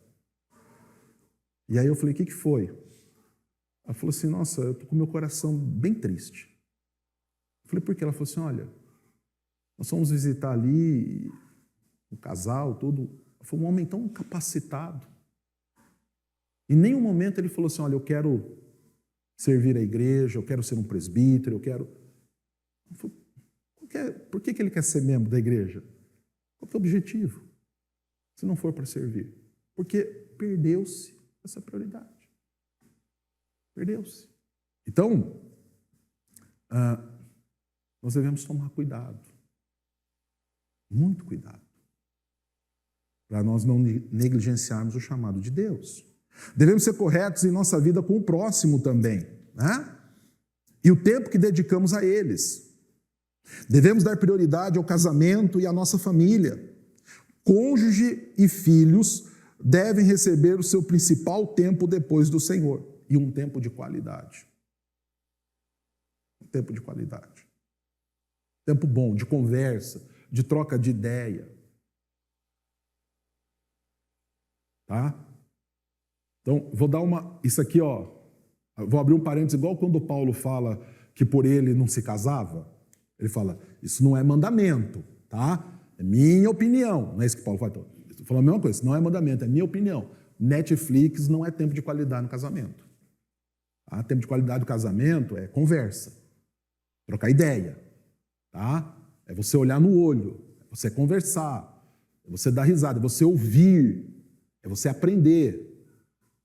E aí eu falei, o que foi? Ela falou assim, nossa, eu estou com o meu coração bem triste. Eu falei, por quê? Ela falou assim, olha, nós fomos visitar ali, um casal, tudo. Foi um homem tão capacitado. Em nenhum momento ele falou assim, olha, eu quero servir a igreja, eu quero ser um presbítero, eu quero... Eu falei, por que ele quer ser membro da igreja? Qual é o objetivo? Se não for para servir. Porque perdeu-se essa prioridade. Perdeu-se. Então, nós devemos tomar cuidado. Muito cuidado. Para nós não negligenciarmos o chamado de Deus. Devemos ser corretos em nossa vida com o próximo também, né? E o tempo que dedicamos a eles. Devemos dar prioridade ao casamento e à nossa família. Cônjuge e filhos devem receber o seu principal tempo depois do Senhor, e um tempo de qualidade. Um tempo de qualidade. Tempo bom, de conversa, de troca de ideia. Tá? Então, vou dar isso aqui, ó, vou abrir um parênteses, igual quando Paulo fala que por ele não se casava, ele fala, isso não é mandamento, tá? É minha opinião, não é isso que Paulo fala. Estou falando a mesma coisa, não é mandamento, é minha opinião. Netflix não é tempo de qualidade no casamento. Tá? Tempo de qualidade do casamento é conversa, trocar ideia, tá? É você olhar no olho, é você conversar, é você dar risada, é você ouvir, é você aprender.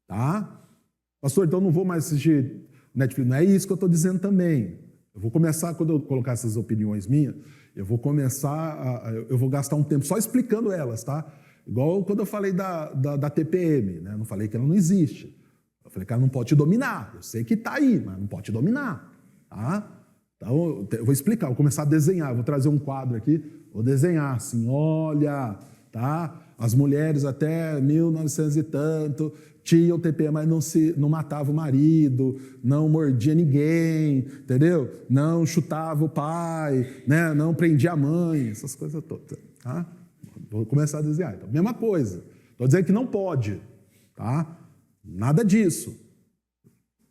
Tá? Pastor, então eu não vou mais assistir Netflix. Não é isso que eu estou dizendo também. Eu vou começar, quando eu colocar essas opiniões minhas, eu vou gastar um tempo só explicando elas, tá? Igual quando eu falei da TPM, né? Eu não falei que ela não existe. Eu falei que ela não pode te dominar. Eu sei que está aí, mas não pode te dominar. Tá? Então eu vou explicar, vou começar a desenhar. Eu vou trazer um quadro aqui, vou desenhar assim, olha, tá? As mulheres até 1900 e tanto tinham TPM, mas não matava o marido, não mordia ninguém, entendeu? Não chutava o pai, né? Não prendia a mãe, essas coisas todas. Tá? Vou começar a desenhar. Então, mesma coisa. Estou dizendo que não pode. Tá? Nada disso.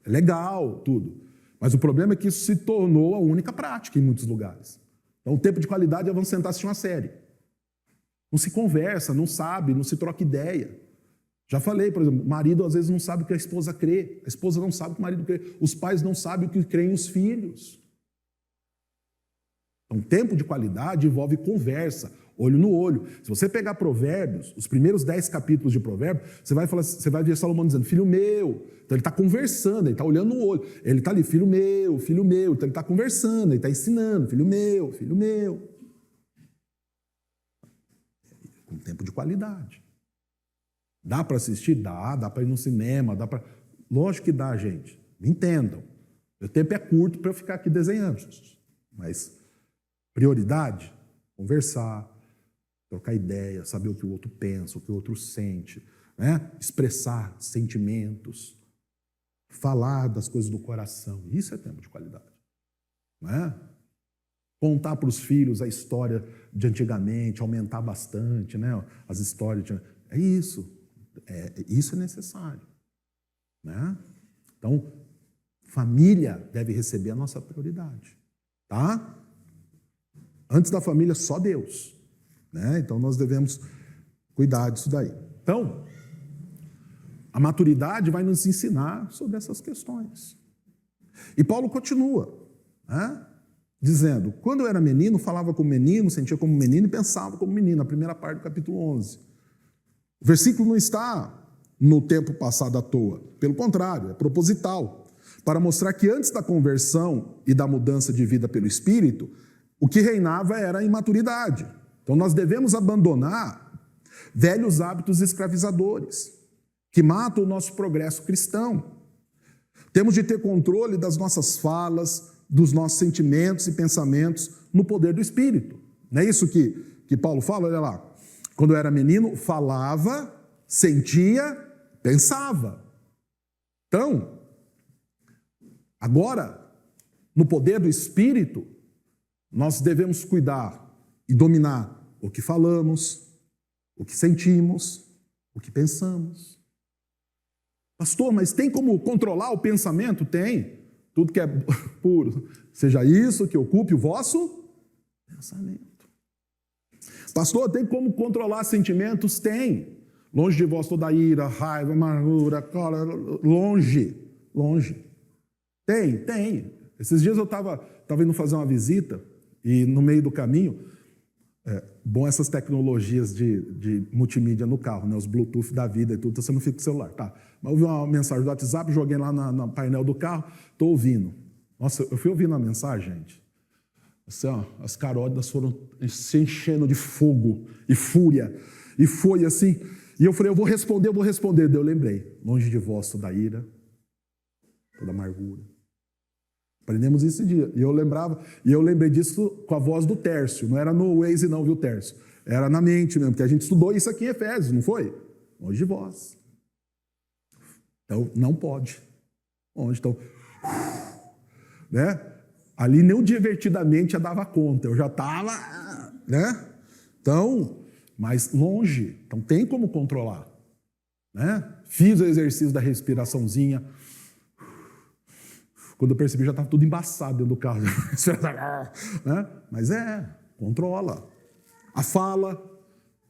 É legal, tudo. Mas o problema é que isso se tornou a única prática em muitos lugares. Então, o tempo de qualidade é vamos sentar e assistir uma série. Não se conversa, não sabe, não se troca ideia. Já falei, por exemplo, o marido às vezes não sabe o que a esposa crê, a esposa não sabe o que o marido crê, os pais não sabem o que creem os filhos. Então, tempo de qualidade envolve conversa, olho no olho. Se você pegar Provérbios, os primeiros 10 capítulos de Provérbios, você vai ver Salomão dizendo, filho meu. Então ele está conversando, ele está olhando no olho. Ele está ali, filho meu, filho meu. Então ele está conversando, ele está ensinando, filho meu, filho meu. Com Tempo de qualidade. Dá para assistir? Dá para ir no cinema, dá para... Lógico que dá, gente. Me entendam. Meu tempo é curto para eu ficar aqui desenhando. Mas prioridade, conversar, trocar ideia, saber o que o outro pensa, o que o outro sente, né? Expressar sentimentos, falar das coisas do coração. Isso é tempo de qualidade. Não é? Contar para os filhos a história de antigamente, aumentar bastante, né? As histórias. É isso. Isso é necessário. Né? Então, família deve receber a nossa prioridade. Tá? Antes da família, só Deus. Né? Então, nós devemos cuidar disso daí. Então, a maturidade vai nos ensinar sobre essas questões. E Paulo continua, né? Dizendo, quando eu era menino, falava como menino, sentia como menino e pensava como menino, na primeira parte do capítulo 11. O versículo não está no tempo passado à toa, pelo contrário, é proposital, para mostrar que antes da conversão e da mudança de vida pelo Espírito, o que reinava era a imaturidade. Então nós devemos abandonar velhos hábitos escravizadores, que matam o nosso progresso cristão. Temos de ter controle das nossas falas, dos nossos sentimentos e pensamentos no poder do Espírito. Não é isso que Paulo fala? Olha lá. Quando eu era menino, falava, sentia, pensava. Então, agora, no poder do Espírito, nós devemos cuidar e dominar o que falamos, o que sentimos, o que pensamos. Pastor, mas tem como controlar o pensamento? Tem. Tudo que é puro, seja isso que ocupe o vosso pensamento. Pastor, tem como controlar sentimentos? Tem. Longe de vós toda ira, raiva, amargura, cólera, longe. Tem. Esses dias eu estava indo fazer uma visita e no meio do caminho, bom essas tecnologias de multimídia no carro, né? Os Bluetooth da vida e tudo, então você não fica com o celular, tá? Mas eu vi uma mensagem do WhatsApp, joguei lá no painel do carro, estou ouvindo. Nossa, eu fui ouvindo a mensagem, gente. Assim, ó, as carótidas foram se enchendo de fogo e fúria. E foi assim. E eu falei, eu vou responder. Daí eu lembrei, longe de vós toda ira, toda amargura. Aprendemos isso esse dia. E eu lembrei disso com a voz do Tércio. Não era no Waze não, viu, Tércio? Era na mente mesmo, porque a gente estudou isso aqui em Efésios, não foi? Longe de vós. Então, não pode. Onde? Então, né? Ali nem divertidamente já dava conta. Eu já estava, né? Então, mas longe. Então, tem como controlar. Né? Fiz o exercício da respiraçãozinha. Quando eu percebi, já estava tudo embaçado dentro do carro. Né? Mas controla. A fala,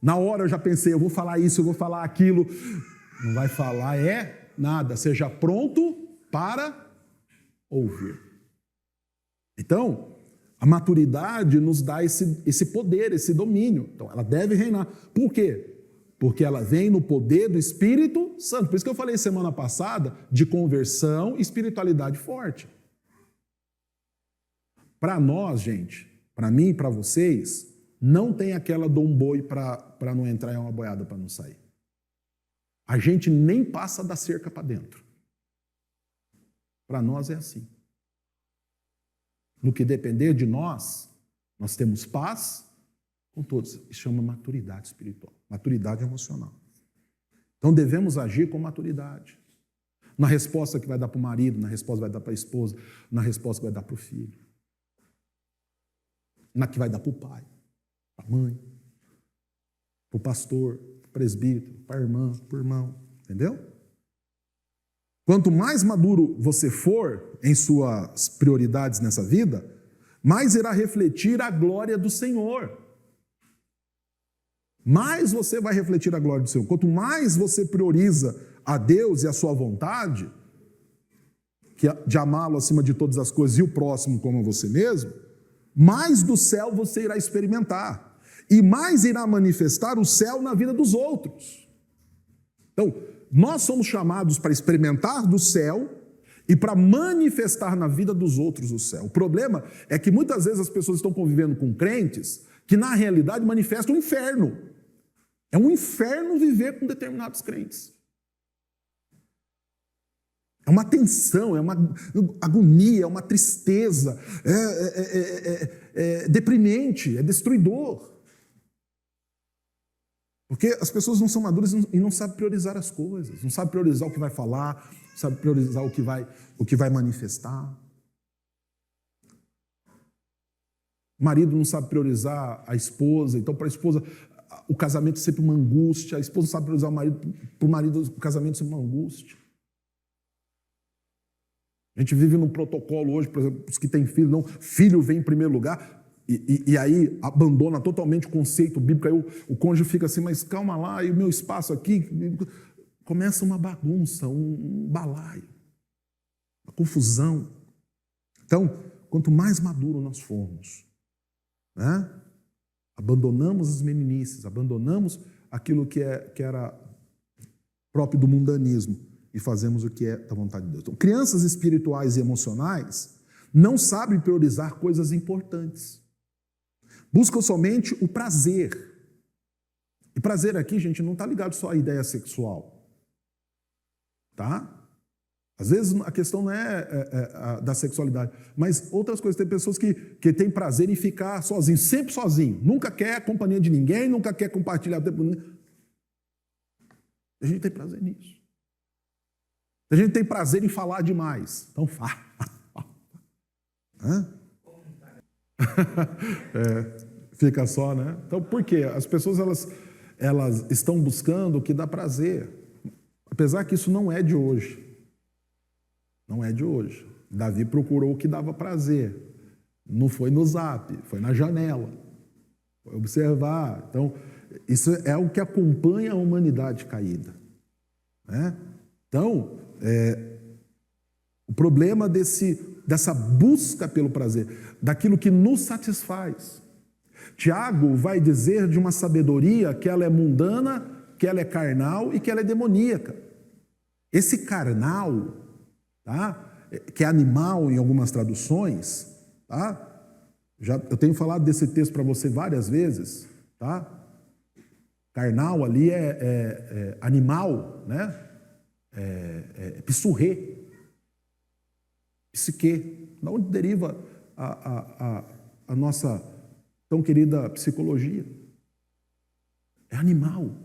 na hora eu já pensei, eu vou falar isso, eu vou falar aquilo. Não vai falar nada. Seja pronto para ouvir. Então, a maturidade nos dá esse poder, esse domínio. Então, ela deve reinar. Por quê? Porque ela vem no poder do Espírito Santo. Por isso que eu falei semana passada de conversão e espiritualidade forte. Para nós, gente, para mim e para vocês, não tem aquela dom boi para não entrar em uma boiada para não sair. A gente nem passa da cerca para dentro. Para nós é assim. No que depender de nós, nós temos paz com todos. Isso chama maturidade espiritual, maturidade emocional. Então devemos agir com maturidade. Na resposta que vai dar para o marido, na resposta que vai dar para a esposa, na resposta que vai dar para o filho. Na que vai dar para o pai, para a mãe, para o pastor, para o presbítero, para a irmã, para o irmão. Entendeu? Quanto mais maduro você for em suas prioridades nessa vida, mais irá refletir a glória do Senhor. Mais você vai refletir a glória do Senhor. Quanto mais você prioriza a Deus e a sua vontade, que é de amá-lo acima de todas as coisas e o próximo como a você mesmo, mais do céu você irá experimentar. E mais irá manifestar o céu na vida dos outros. Então, nós somos chamados para experimentar do céu e para manifestar na vida dos outros o céu. O problema é que muitas vezes as pessoas estão convivendo com crentes que na realidade manifestam o inferno. É um inferno viver com determinados crentes. É uma tensão, é uma agonia, é uma tristeza, é deprimente, é destruidor. Porque as pessoas não são maduras e não sabem priorizar as coisas, não sabem priorizar o que vai falar, não sabem priorizar o que vai manifestar. O marido não sabe priorizar a esposa, então para a esposa o casamento é sempre uma angústia, a esposa não sabe priorizar o marido, para o marido o casamento é sempre uma angústia. A gente vive num protocolo hoje, por exemplo, os que têm filho, não, filho vem em primeiro lugar, e aí abandona totalmente o conceito bíblico, aí o cônjuge fica assim, mas calma lá, e o meu espaço aqui, começa uma bagunça, um balaio, uma confusão. Então, quanto mais maduro nós formos, né, abandonamos as meninices, abandonamos aquilo que era próprio do mundanismo e fazemos o que é da vontade de Deus. Então, crianças espirituais e emocionais não sabem priorizar coisas importantes. Buscam somente o prazer. E prazer aqui, gente, não está ligado só à ideia sexual. Tá? Às vezes a questão não é da sexualidade, mas outras coisas. Tem pessoas que têm prazer em ficar sozinho, sempre sozinho. Nunca quer companhia de ninguém, nunca quer compartilhar tempo com ninguém. A gente tem prazer nisso. A gente tem prazer em falar demais. Então fala. Fica só, né? Então por quê? As pessoas elas estão buscando o que dá prazer. Apesar que isso não é de hoje. Não é de hoje. Davi procurou o que dava prazer. Não foi no zap, foi na janela. Foi observar. Então, isso é o que acompanha a humanidade caída. Né? Então, o problema dessa busca pelo prazer, daquilo que nos satisfaz. Tiago vai dizer de uma sabedoria que ela é mundana, que ela é carnal e que ela é demoníaca. Esse carnal, tá? Que é animal em algumas traduções, tá? Eu tenho falado desse texto para você várias vezes, tá? Carnal ali é animal, né? Pissurré, psique. Da onde deriva a nossa tão querida psicologia? É animal.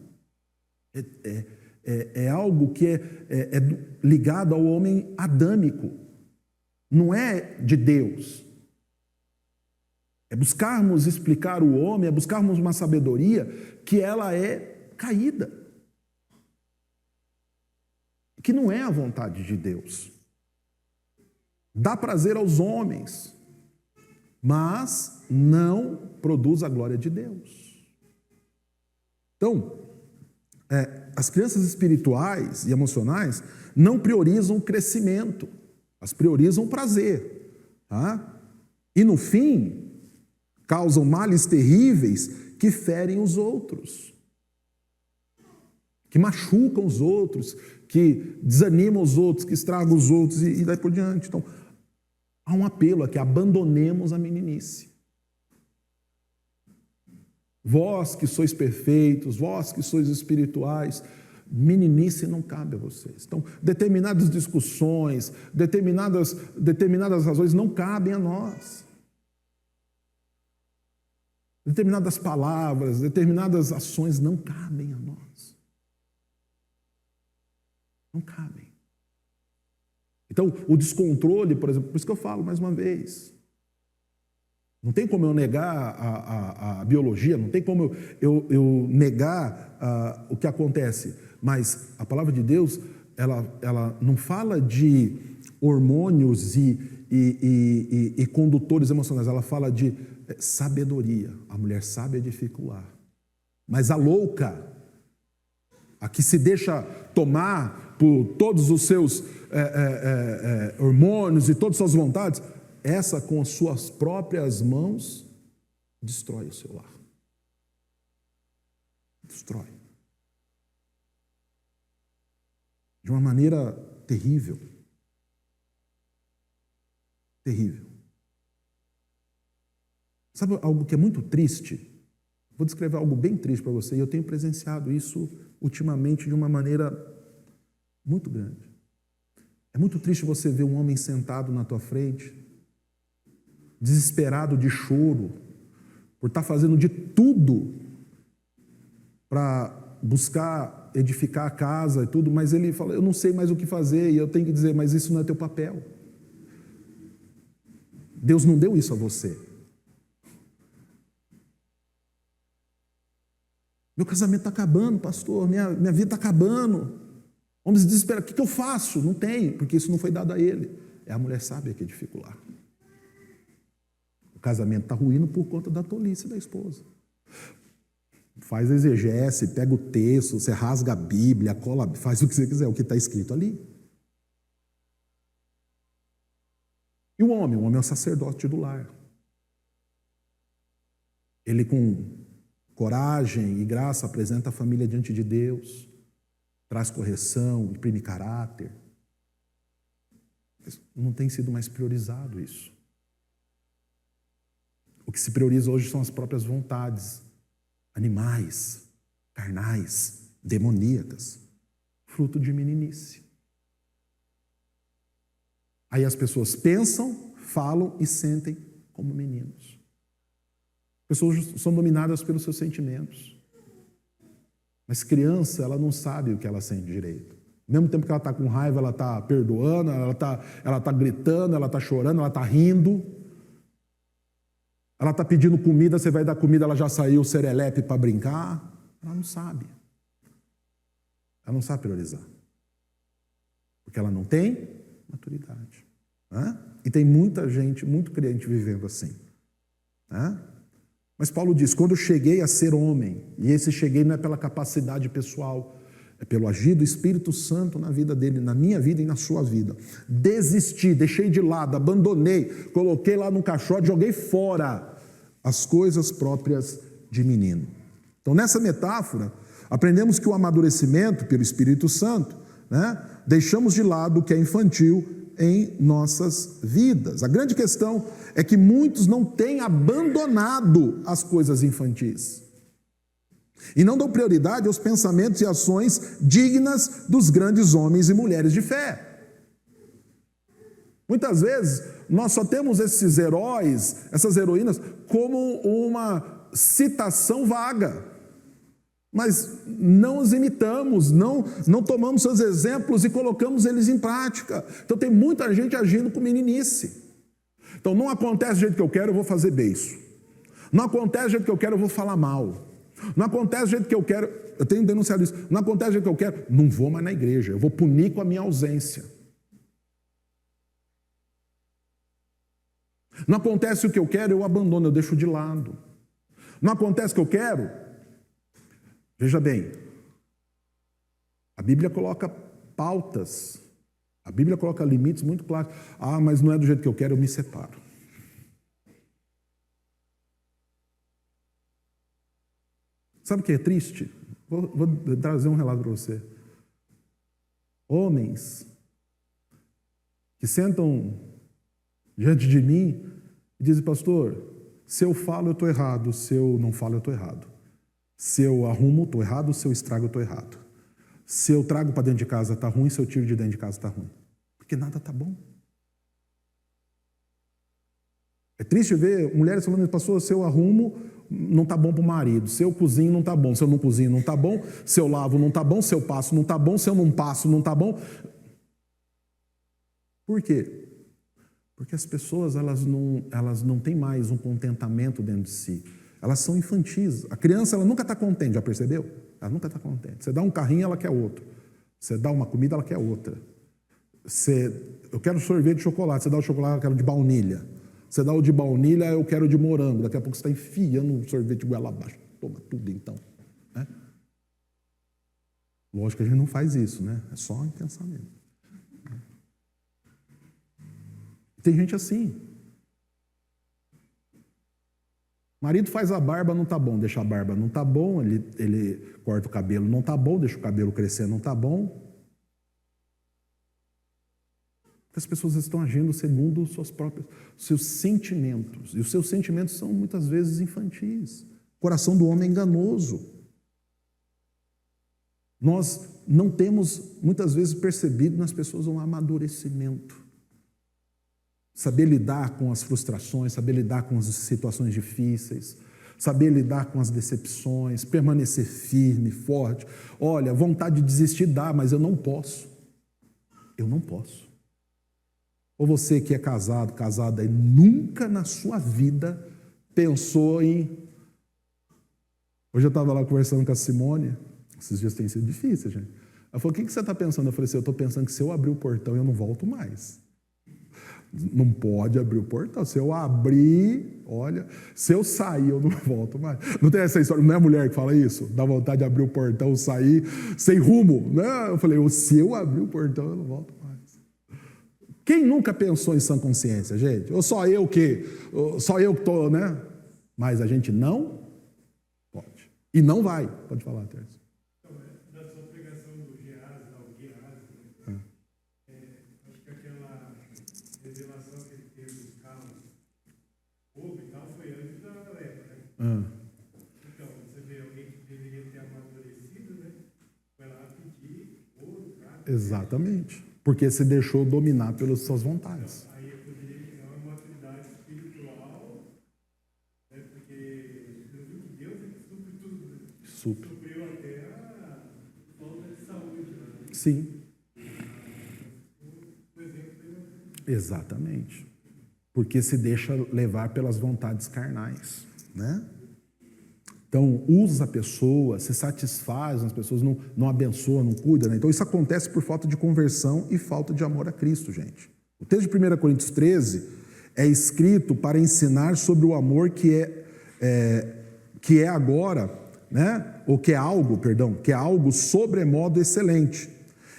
É algo que é ligado ao homem adâmico. Não é de Deus. É buscarmos explicar o homem, é buscarmos uma sabedoria que ela é caída. Que não é a vontade de Deus. Dá prazer aos homens, mas não produz a glória de Deus. Então, as crianças espirituais e emocionais não priorizam o crescimento, elas priorizam o prazer. Tá? E no fim, causam males terríveis que ferem os outros, que machucam os outros, que desanimam os outros, que estragam os outros e daí por diante. Então, há um apelo a que abandonemos a meninice. Vós que sois perfeitos, vós que sois espirituais, meninice não cabe a vocês. Então, determinadas discussões, determinadas razões não cabem a nós. Determinadas palavras, determinadas ações não cabem a nós. Não cabem. Então, o descontrole, por exemplo, por isso que eu falo mais uma vez, não tem como eu negar a biologia, não tem como eu negar o que acontece, mas a palavra de Deus, ela não fala de hormônios e condutores emocionais, ela fala de sabedoria. A mulher sábia é dificular, mas a louca, a que se deixa tomar por todos os seus hormônios e todas as suas vontades, essa com as suas próprias mãos destrói o seu lar. Destrói. De uma maneira terrível. Terrível. Sabe algo que é muito triste? Vou descrever algo bem triste para você, e eu tenho presenciado isso ultimamente de uma maneira muito grande. É muito triste você ver um homem sentado na tua frente, desesperado de choro, por estar fazendo de tudo para buscar edificar a casa e tudo, mas ele fala, eu não sei mais o que fazer, e eu tenho que dizer, mas isso não é teu papel. Deus não deu isso a você. Meu casamento está acabando, pastor, minha vida está acabando. Vamos desesperar, o que eu faço? Não tem, porque isso não foi dado a ele. É a mulher sábia que edifica o lar. O casamento está ruindo por conta da tolice da esposa. Faz exegese, pega o texto, você rasga a Bíblia, cola, faz o que você quiser, o que está escrito ali. E o homem é o sacerdote do lar. Ele com coragem e graça apresenta a família diante de Deus, traz correção, imprime caráter. Mas não tem sido mais priorizado isso. O que se prioriza hoje são as próprias vontades, animais, carnais, demoníacas, fruto de meninice. Aí as pessoas pensam, falam e sentem como meninos. Pessoas são dominadas pelos seus sentimentos. Mas criança, ela não sabe o que ela sente direito. Ao mesmo tempo que ela está com raiva, ela está perdoando, ela está gritando, ela está chorando, ela está rindo. Ela está pedindo comida, você vai dar comida, ela já saiu serelepe para brincar. Ela não sabe. Ela não sabe priorizar. Porque ela não tem maturidade. E tem muita gente, muito crente vivendo assim. Mas Paulo diz, quando eu cheguei a ser homem, e esse cheguei não é pela capacidade pessoal, é pelo agir do Espírito Santo na vida dele, na minha vida e na sua vida. Desisti, deixei de lado, abandonei, coloquei lá no caixote, joguei fora as coisas próprias de menino. Então, nessa metáfora, aprendemos que o amadurecimento pelo Espírito Santo, deixamos de lado o que é infantil em nossas vidas. A grande questão é que muitos não têm abandonado as coisas infantis e não dão prioridade aos pensamentos e ações dignas dos grandes homens e mulheres de fé. Muitas vezes nós só temos esses heróis, essas heroínas, como uma citação vaga, mas não os imitamos, não tomamos seus exemplos e colocamos eles em prática. Então tem muita gente agindo com meninice. Então não acontece do jeito que eu quero, eu vou fazer beiço. Não acontece do jeito que eu quero, eu vou falar mal. Não acontece do jeito que eu quero, eu tenho denunciado isso, não acontece do jeito que eu quero, não vou mais na igreja, eu vou punir com a minha ausência. Não acontece o que eu quero, eu abandono, eu deixo de lado. Não acontece o que eu quero, veja bem, a Bíblia coloca pautas, a Bíblia coloca limites muito claros. Mas não é do jeito que eu quero, eu me separo. Sabe o que é triste? Vou trazer um relato para você. Homens que sentam diante de mim e dizem, pastor, se eu falo eu estou errado, se eu não falo eu estou errado. Se eu arrumo, estou errado, se eu estrago, eu estou errado. Se eu trago para dentro de casa, está ruim, se eu tiro de dentro de casa, está ruim. Porque nada está bom. É triste ver mulheres falando, pastor, se eu arrumo, não está bom para o marido. Se eu cozinho, não está bom. Se eu não cozinho, não está bom. Se eu lavo, não está bom. Se eu passo, não está bom. Se eu não passo, não está bom. Por quê? Porque as pessoas elas não têm mais um contentamento dentro de si. Elas são infantis. A criança ela nunca está contente, já percebeu? Ela nunca está contente. Você dá um carrinho, ela quer outro. Você dá uma comida, ela quer outra. Eu quero sorvete de chocolate, você dá o chocolate, eu quero de baunilha. Você dá o de baunilha, eu quero de morango. Daqui a pouco você está enfiando um sorvete de goela abaixo. Toma tudo então. Lógico que a gente não faz isso, né? É só em pensamento. Tem gente assim. Marido faz a barba, não está bom, deixa a barba, não está bom, ele corta o cabelo, não está bom, deixa o cabelo crescer, não está bom. As pessoas estão agindo segundo seus sentimentos. E os seus sentimentos são muitas vezes infantis. coração do homem é enganoso. Nós não temos, muitas vezes, percebido nas pessoas um amadurecimento. Saber lidar com as frustrações, saber lidar com as situações difíceis, saber lidar com as decepções, permanecer firme, forte. Olha, vontade de desistir dá, mas eu não posso. Eu não posso. Ou você que é casado, casada, e nunca na sua vida pensou em... Hoje eu estava lá conversando com a Simone, esses dias têm sido difíceis, gente. Ela falou, o que você está pensando? Eu falei assim, eu estou pensando que se eu abrir o portão, eu não volto mais. Não pode abrir o portão. Se eu abrir, olha, se eu sair, eu não volto mais. Não tem essa história, não é a mulher que fala isso? Dá vontade de abrir o portão, sair sem rumo. Né? Eu falei, se eu abrir o portão, eu não volto mais. Quem nunca pensou em sã consciência, gente? Ou só eu que estou, né? Mas a gente não pode. E não vai. Pode falar, Terça. Da sua pregação do Geazi, acho que aquela revelação que ele teve dos carros, houve e tal, foi antes da época, né? Então, você vê alguém que deveria ter amadurecido, né? Foi lá pedir ouro, prata. Exatamente. Porque se deixou dominar pelas suas vontades. Então, aí eu poderia ter uma maturidade espiritual, né? Porque eu vi que Deus é que supre tudo, né? Supriu até a falta de saúde, né? Sim. Exatamente. Porque se deixa levar pelas vontades carnais, né? Então, usa a pessoa, se satisfaz nas pessoas, não abençoa, não cuida, né? Então, isso acontece por falta de conversão e falta de amor a Cristo, gente. O texto de 1 Coríntios 13 é escrito para ensinar sobre o amor que é agora, né? Ou que é algo sobremodo excelente.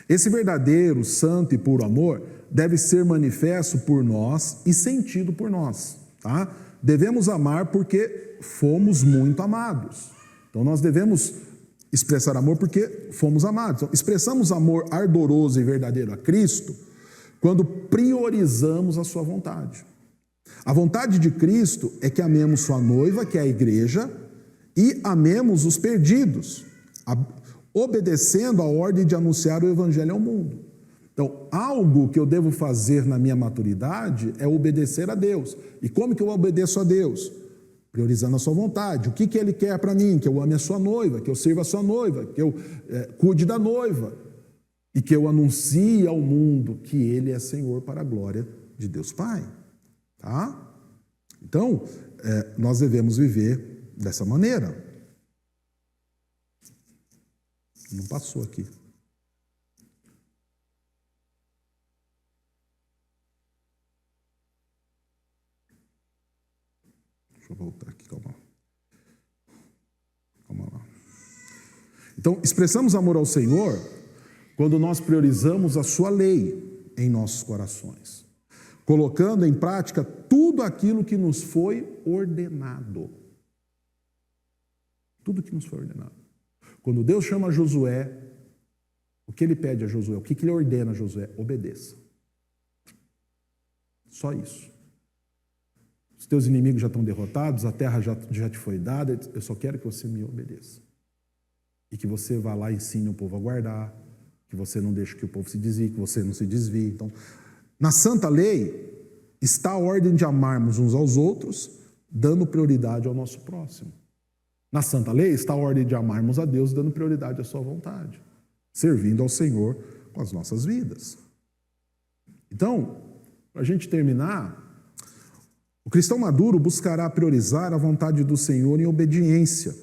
Esse verdadeiro, santo e puro amor deve ser manifesto por nós e sentido por nós, tá? Devemos amar porque fomos muito amados. Então, nós devemos expressar amor porque fomos amados. Então, expressamos amor ardoroso e verdadeiro a Cristo quando priorizamos a sua vontade. A vontade de Cristo é que amemos sua noiva, que é a igreja, e amemos os perdidos, obedecendo a ordem de anunciar o evangelho ao mundo. Então, algo que eu devo fazer na minha maturidade é obedecer a Deus. E como que eu obedeço a Deus? Priorizando a sua vontade. O que Ele quer para mim? Que eu ame a sua noiva, que eu sirva a sua noiva, que eu cuide da noiva e que eu anuncie ao mundo que Ele é Senhor para a glória de Deus Pai. Tá? Então, nós devemos viver dessa maneira. Não passou aqui. Deixa eu voltar aqui, calma lá. Então, expressamos amor ao Senhor quando nós priorizamos a sua lei em nossos corações, colocando em prática tudo aquilo que nos foi ordenado. Tudo que nos foi ordenado. Quando Deus chama Josué, o que Ele pede a Josué? O que Ele ordena a Josué? Obedeça. Só isso. Os teus inimigos já estão derrotados, a terra já te foi dada, eu só quero que você me obedeça. E que você vá lá e ensine o povo a guardar, que você não deixe que o povo se desvie, que você não se desvie. Então, na Santa Lei está a ordem de amarmos uns aos outros, dando prioridade ao nosso próximo. Na Santa Lei está a ordem de amarmos a Deus, dando prioridade à sua vontade, servindo ao Senhor com as nossas vidas. Então, para a gente terminar, o cristão maduro buscará priorizar a vontade do Senhor em obediência,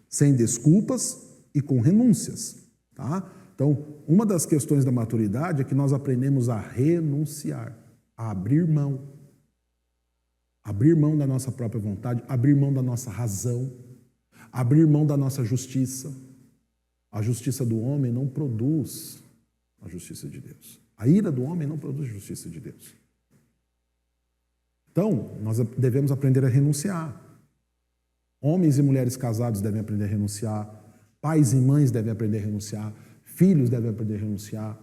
sem desculpas e com renúncias. Tá? Então, uma das questões da maturidade é que nós aprendemos a renunciar, a abrir mão. Abrir mão da nossa própria vontade, abrir mão da nossa razão, abrir mão da nossa justiça. A justiça do homem não produz a justiça de Deus. A ira do homem não produz a justiça de Deus. Então, nós devemos aprender a renunciar. Homens e mulheres casados devem aprender a renunciar. Pais e mães devem aprender a renunciar. Filhos devem aprender a renunciar.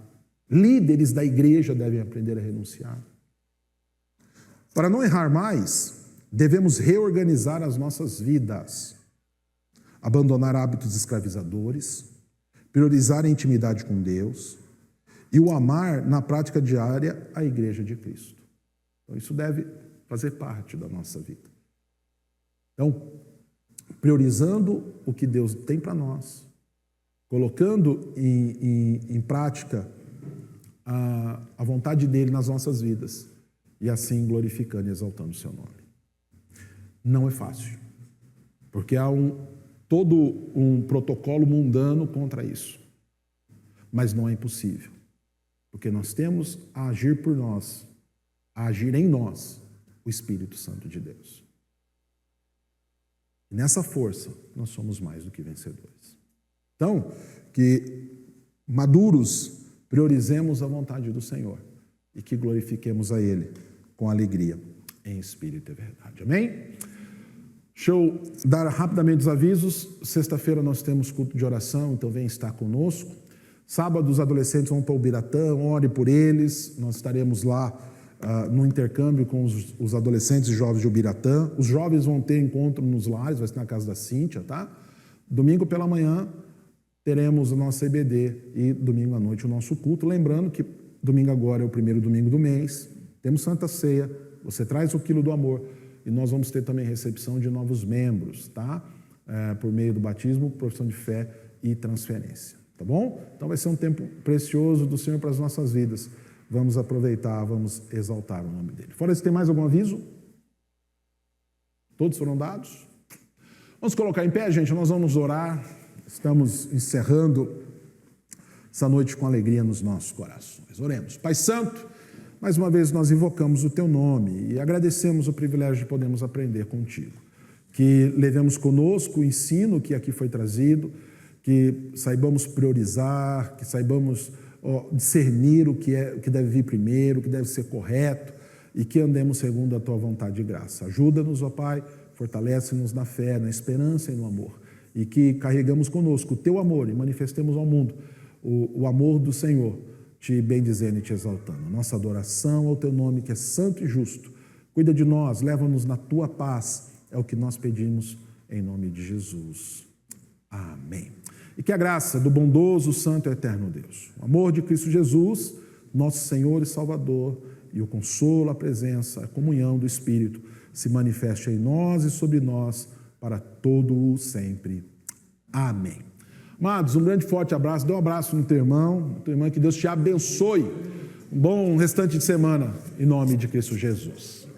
Líderes da igreja devem aprender a renunciar. Para não errar mais, devemos reorganizar as nossas vidas. abandonar hábitos escravizadores, priorizar a intimidade com Deus e o amar na prática diária a Igreja de Cristo. Então, isso deve fazer parte da nossa vida. Então, priorizando o que Deus tem para nós, colocando em prática a vontade dele nas nossas vidas e assim glorificando e exaltando o seu nome. Não é fácil, porque há todo um protocolo mundano contra isso, mas não é impossível, porque nós temos a agir por nós, a agir em nós, o Espírito Santo de Deus. E nessa força, nós somos mais do que vencedores. Então, que maduros, priorizemos a vontade do Senhor e que glorifiquemos a Ele com alegria, em espírito e verdade. Amém? Deixa eu dar rapidamente os avisos. Sexta-feira nós temos culto de oração, então vem estar conosco. Sábado os adolescentes vão para o Ubiratã, ore por eles. Nós estaremos lá no intercâmbio com os adolescentes e jovens de Ubiratã. Os jovens vão ter encontro nos lares, vai ser na casa da Cíntia, tá? Domingo pela manhã teremos o nosso EBD e domingo à noite o nosso culto. Lembrando que domingo agora é o primeiro domingo do mês, temos Santa Ceia, você traz o quilo do amor e nós vamos ter também recepção de novos membros, tá? Por meio do batismo, profissão de fé e transferência, tá bom? Então vai ser um tempo precioso do Senhor para as nossas vidas. Vamos aproveitar, vamos exaltar o nome dele. Fora isso, tem mais algum aviso? Todos foram dados? Vamos colocar em pé, gente, nós vamos orar. Estamos encerrando essa noite com alegria nos nossos corações. Oremos. Pai Santo, mais uma vez nós invocamos o Teu nome e agradecemos o privilégio de podermos aprender contigo. Que levemos conosco o ensino que aqui foi trazido, que saibamos priorizar, que saibamos discernir o que deve vir primeiro, o que deve ser correto e que andemos segundo a Tua vontade e graça. Ajuda-nos, ó Pai, fortalece-nos na fé, na esperança e no amor. E que carregamos conosco o Teu amor e manifestemos ao mundo o amor do Senhor, te bendizendo e te exaltando. Nossa adoração ao Teu nome, que é santo e justo. Cuida de nós, leva-nos na Tua paz. É o que nós pedimos em nome de Jesus. Amém. E que a graça do bondoso, santo e eterno Deus, o amor de Cristo Jesus, nosso Senhor e Salvador, e o consolo, a presença, a comunhão do Espírito se manifeste em nós e sobre nós para todo o sempre. Amém. Amados, um grande forte abraço. Dê um abraço no teu irmão, que Deus te abençoe. Um bom restante de semana, em nome de Cristo Jesus.